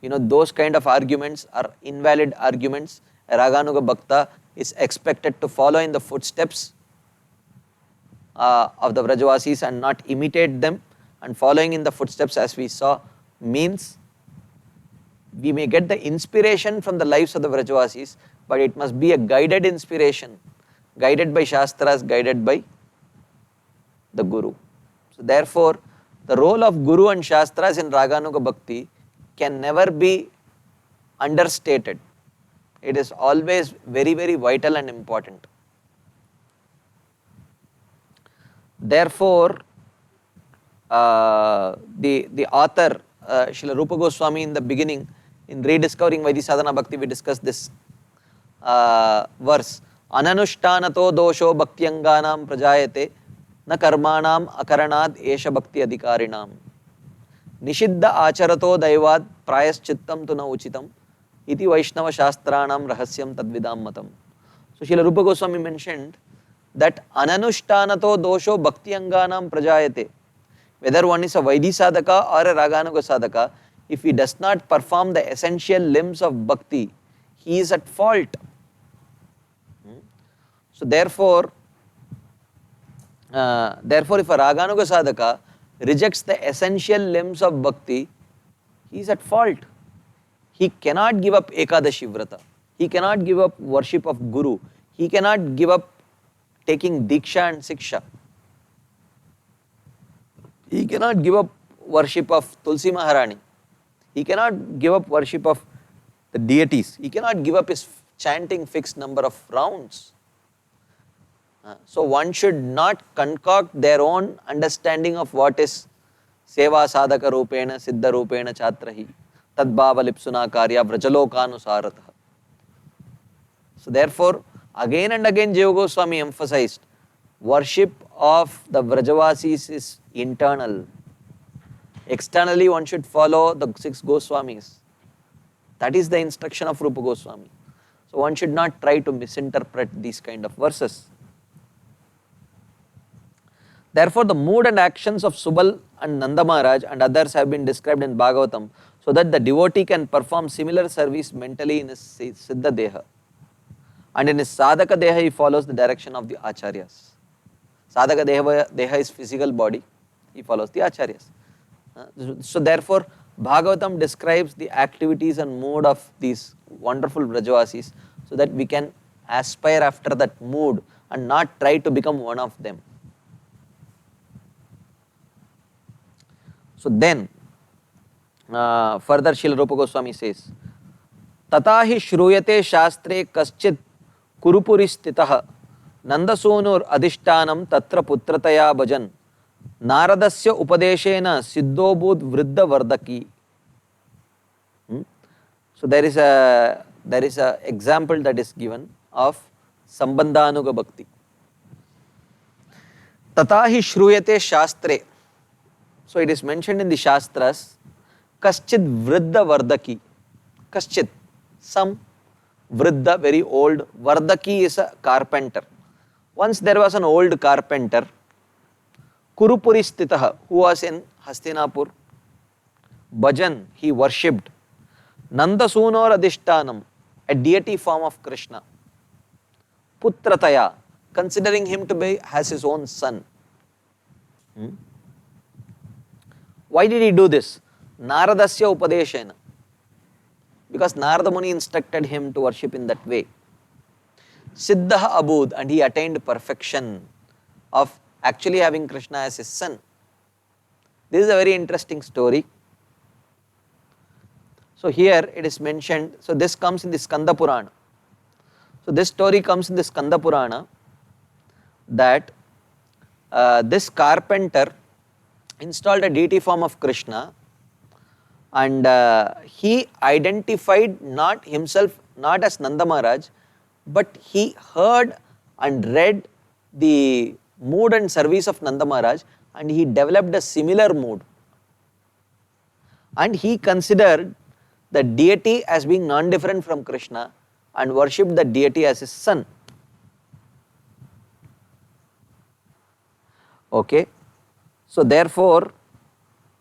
Those kind of arguments are invalid arguments. A Raganuga Bhakta is expected to follow in the footsteps of the Vrajavasis and not imitate them. And following in the footsteps, as we saw, means we may get the inspiration from the lives of the Vrajavasis, but it must be a guided inspiration, guided by Shastras, guided by the Guru. So therefore, the role of Guru and Shastras in Raganuga Bhakti can never be understated. It is always very, very vital and important. Therefore, the author, Srila Rupa Goswami, in the beginning, in Rediscovering Vaidhi Bhakti, we discussed this verse. Ananushthanato dosho bhaktiyanganam prajayate na karmanam akaranad esha bhakti adhikarinam. निषिद्ध आचरतो दैवात् प्रायश्चित्तं तु न उचितम् इति वैष्णव शास्त्राणां रहस्यं तद्विदां मतं. So Srila Rupa Goswami mentioned that ananushthanato dosho bhakti anganam prajayate. Whether one is a Vaidhi sadhaka or a Raganuga sadhaka, if he does not perform the essential limbs of bhakti, he is at fault. So therefore, if a Raganuga sadhaka rejects the essential limbs of bhakti, he is at fault. He cannot give up Ekadashi Vrata. He cannot give up worship of Guru. He cannot give up taking Diksha and Siksha. He cannot give up worship of Tulsi Maharani. He cannot give up worship of the deities. He cannot give up his chanting fixed number of rounds. So one should not concoct their own understanding of what is Seva Sadhaka Rupena, Siddha Rupena Chatrahi, Tadbhava Lipsuna Karya Vrajalokanusarata. So therefore, again and again Jiva Goswami emphasized, worship of the Vrajavasis is internal. Externally one should follow the 6 Goswamis. That is the instruction of Rupa Goswami. So one should not try to misinterpret these kind of verses. Therefore, the mood and actions of Subal and Nanda Maharaj and others have been described in Bhagavatam so that the devotee can perform similar service mentally in his Siddha Deha. And in his Sadhaka Deha, he follows the direction of the Acharyas. Sadhaka Deha is physical body, he follows the Acharyas. So therefore, Bhagavatam describes the activities and mood of these wonderful Vrajavasis so that we can aspire after that mood and not try to become one of them. So then, further Srila Rupa Goswami says, Tatahi shruyate shastre kaschit kurupuri stitaha nandasonur adishtanam tatra putrataya bhajan naradasya upadeshena siddhobhut vriddha vardaki. So there is a example that is given of Sambandhanuga Bhakti. Tatahi shruyate shastre. So it is mentioned in the Shastras, Kaschid Vriddha Vardaki. Kaschid, some Vriddha, very old. Vardaki is a carpenter. Once there was an old carpenter, Kurupuri Stitaha, who was in Hastinapur. Bhajan, he worshipped. Nandasunor Adishtanam, a deity form of Krishna. Putrataya, considering him to be as his own son. Why did he do this? Naradasya Upadeshena. Because Narada Muni instructed him to worship in that way. Siddha Abud, and he attained perfection of actually having Krishna as his son. This is a very interesting story. So here it is mentioned, so this comes in the Skanda Purana. So this story comes in the Skanda Purana that this carpenter installed a deity form of Krishna, and he identified not himself not as Nanda Maharaj, but he heard and read the mood and service of Nanda Maharaj, and he developed a similar mood. And he considered the deity as being non-different from Krishna and worshipped the deity as his son. Okay. So therefore,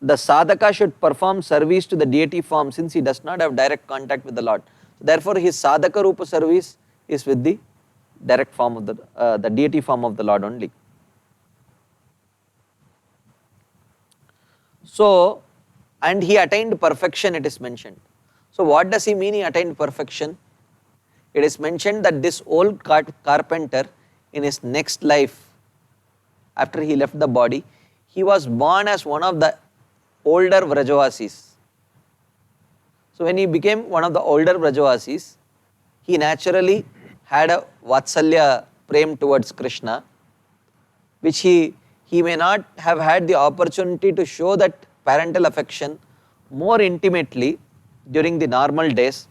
the sadhaka should perform service to the deity form since he does not have direct contact with the Lord. Therefore, his sadhaka rupa service is with the direct form of the deity form of the Lord only. So, and he attained perfection, it is mentioned. So what does he mean he attained perfection? It is mentioned that this old carpenter in his next life, after he left the body, he was born as one of the older Vrajavasis. So when he became one of the older Vrajavasis, he naturally had a Vatsalya prem towards Krishna, which he may not have had the opportunity to show that parental affection more intimately during the normal days.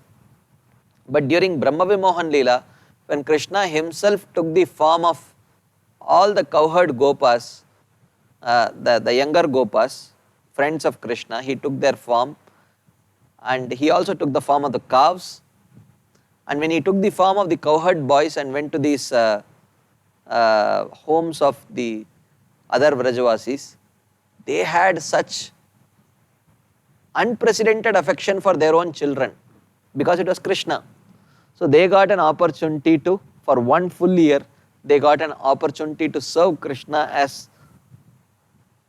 But during Brahma Vimohan Leela, when Krishna himself took the form of all the cowherd Gopas, the younger Gopas, friends of Krishna, he took their form, and he also took the form of the calves. And when he took the form of the cowherd boys and went to these homes of the other Vrajavasis, they had such unprecedented affection for their own children because it was Krishna. So they got an opportunity to, for one full year, they got an opportunity to serve Krishna as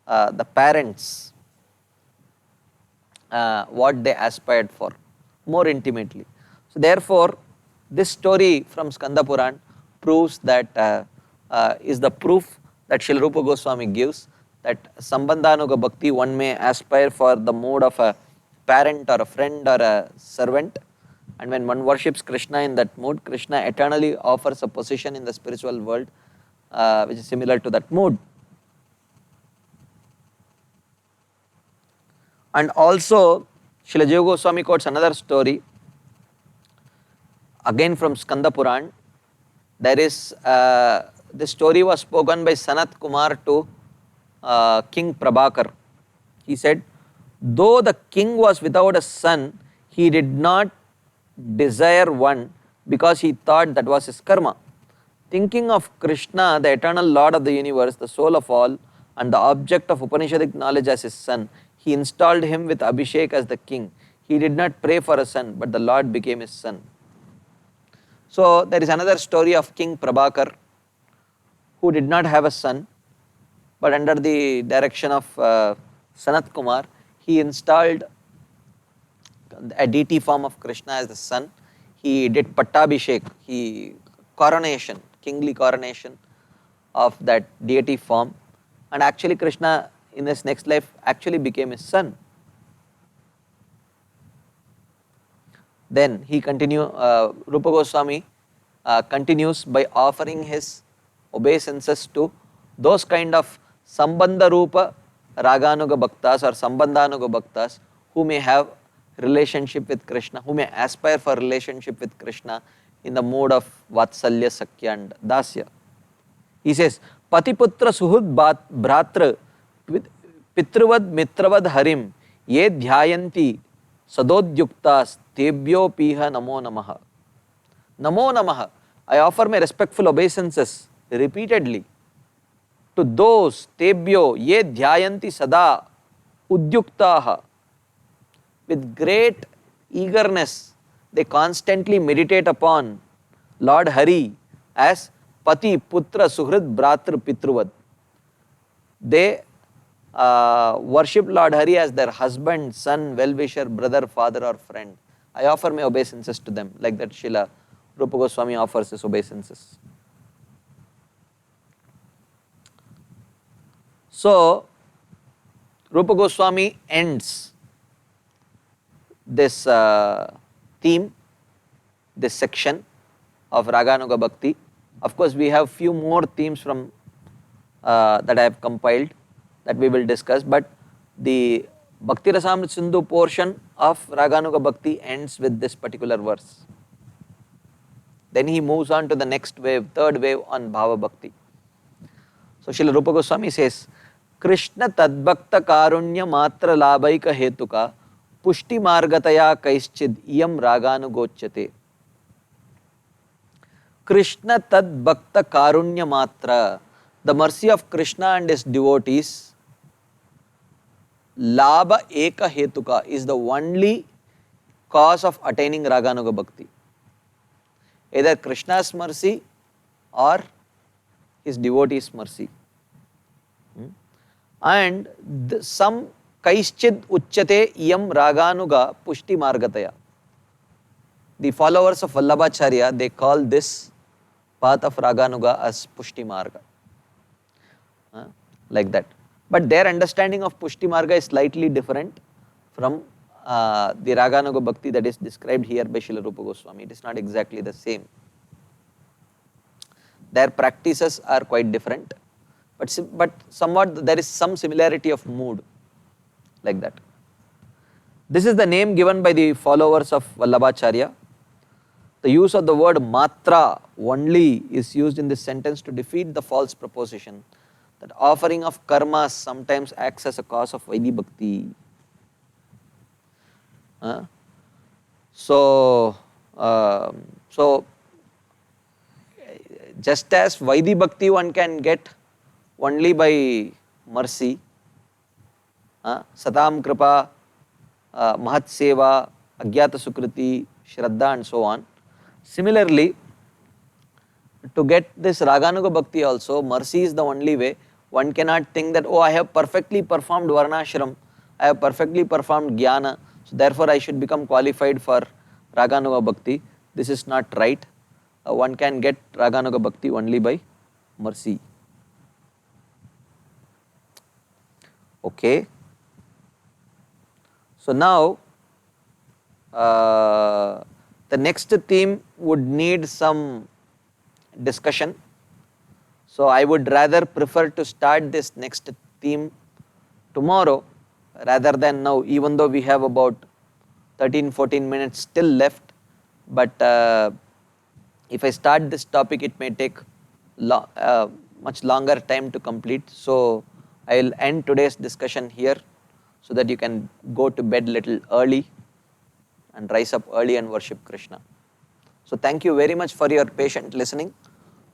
the parents, what they aspired for, more intimately. So therefore, this story from Skanda Puran proves that, is the proof that Srila Rupa Goswami gives, that Sambandhanuga Bhakti, one may aspire for the mode of a parent or a friend or a servant, and when one worships Krishna in that mood, Krishna eternally offers a position in the spiritual world which is similar to that mood. And also, Srila Jiva Goswami quotes another story, again from Skanda Puran. There is, this story was spoken by Sanat Kumar to King Prabhakar. He said, though the king was without a son, he did not desire one because he thought that was his karma. Thinking of Krishna, the eternal Lord of the universe, the soul of all, and the object of Upanishadic knowledge as his son, he installed him with Abhishek as the king. He did not pray for a son, but the Lord became his son. So there is another story of King Prabhakar, who did not have a son, but under the direction of Sanat Kumar, he installed a deity form of Krishna as the son. He did Pattabhishek, coronation, kingly coronation of that deity form, and actually Krishna in his next life actually became his son. Then he Rupa Goswami continues by offering his obeisances to those kind of Sambandha Rupa Raganuga Bhaktas or Sambandhanuga Bhaktas who may have relationship with Krishna, who may aspire for relationship with Krishna in the mode of Vatsalya, Sakya and Dasya. He says, Patiputra Suhud Bhratra Pitruvad Mitravad Harim Ye Dhyayanti Sadodyuktas Tebhyo Piha Namo Namaha. Namo Namaha. I offer my respectful obeisances repeatedly to those Tebhyo Ye Dhyayanti Sada Udyuktaha. With great eagerness, they constantly meditate upon Lord Hari as Pati, Putra, Suhrid, Bhratra, Pitruvad. They worship Lord Hari as their husband, son, well-wisher, brother, father or friend. I offer my obeisances to them, like that Srila Rupa Goswami offers his obeisances. So, Rupa Goswami ends this theme, this section of Raganuga Bhakti. Of course, we have few more themes from that I have compiled that we will discuss, but the Bhakti Rasamrita Sindhu portion of Raganuga Bhakti ends with this particular verse. Then he moves on to the next wave, third wave on Bhava Bhakti. So Srila Rupa Goswami says, Krishna Tadbhakta Karunya Matra Labhaika Hetuka Pushti Margataya Kaischid Iyam Raganugochate. Krishna Tadbhakta Karunya Matra, the mercy of Krishna and his devotees, Labha Eka Hetuka, is the only cause of attaining Raganuga Bhakti. Either Krishna's mercy or his devotees' mercy. And some Kaischid Uchyate Iyam Raganuga Pushti Margataya. The followers of Vallabhacharya, they call this path of Raganuga as Pushti Marga. Like that. But their understanding of Pushti Marga is slightly different from the Raganuga Bhakti that is described here by Srila Rupa Goswami. It is not exactly the same. Their practices are quite different, but somewhat there is some similarity of mood, like that. This is the name given by the followers of Vallabhacharya. The use of the word matra only is used in this sentence to defeat the false proposition that offering of karmas sometimes acts as a cause of Vaidhi Bhakti. So, so just as Vaidhi Bhakti one can get only by mercy, Satam Kripa, Mahat Seva, Agyata Sukriti, Shraddha and so on. Similarly, to get this Raganuga Bhakti also, mercy is the only way. One cannot think that, oh, I have perfectly performed Varnashram, I have perfectly performed Jnana, so therefore I should become qualified for Raganuga Bhakti. This is not right. One can get Raganuga Bhakti only by mercy. Okay. So now, the next theme would need some discussion. So I would rather prefer to start this next theme tomorrow rather than now, even though we have about 13-14 minutes still left. But if I start this topic, it may take much longer time to complete. So I will end today's discussion here so that you can go to bed little early and rise up early and worship Krishna. So thank you very much for your patient listening.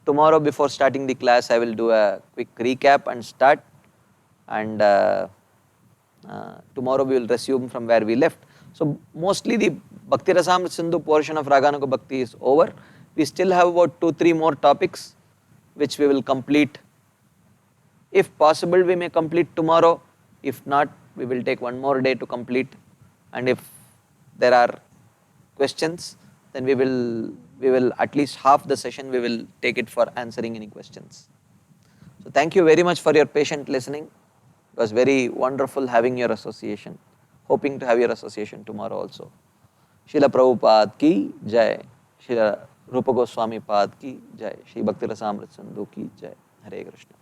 Tomorrow before starting the class, I will do a quick recap and start, and tomorrow we will resume from where we left. So mostly the Bhakti Rasamrita Sindhu portion of Raganuga Bhakti is over. We still have about 2-3 more topics which we will complete. If possible, we may complete tomorrow. If not, we will take one more day to complete. And if there are questions, then we will at least half the session we will take it for answering any questions. So thank you very much for your patient listening. It was very wonderful having your association. Hoping to have your association tomorrow also. Srila Prabhupada ki jai. Srila Rupa Goswami Pad ki jai. Shri Bhakti Rasamrita Sindhu ki jai. Hare Krishna.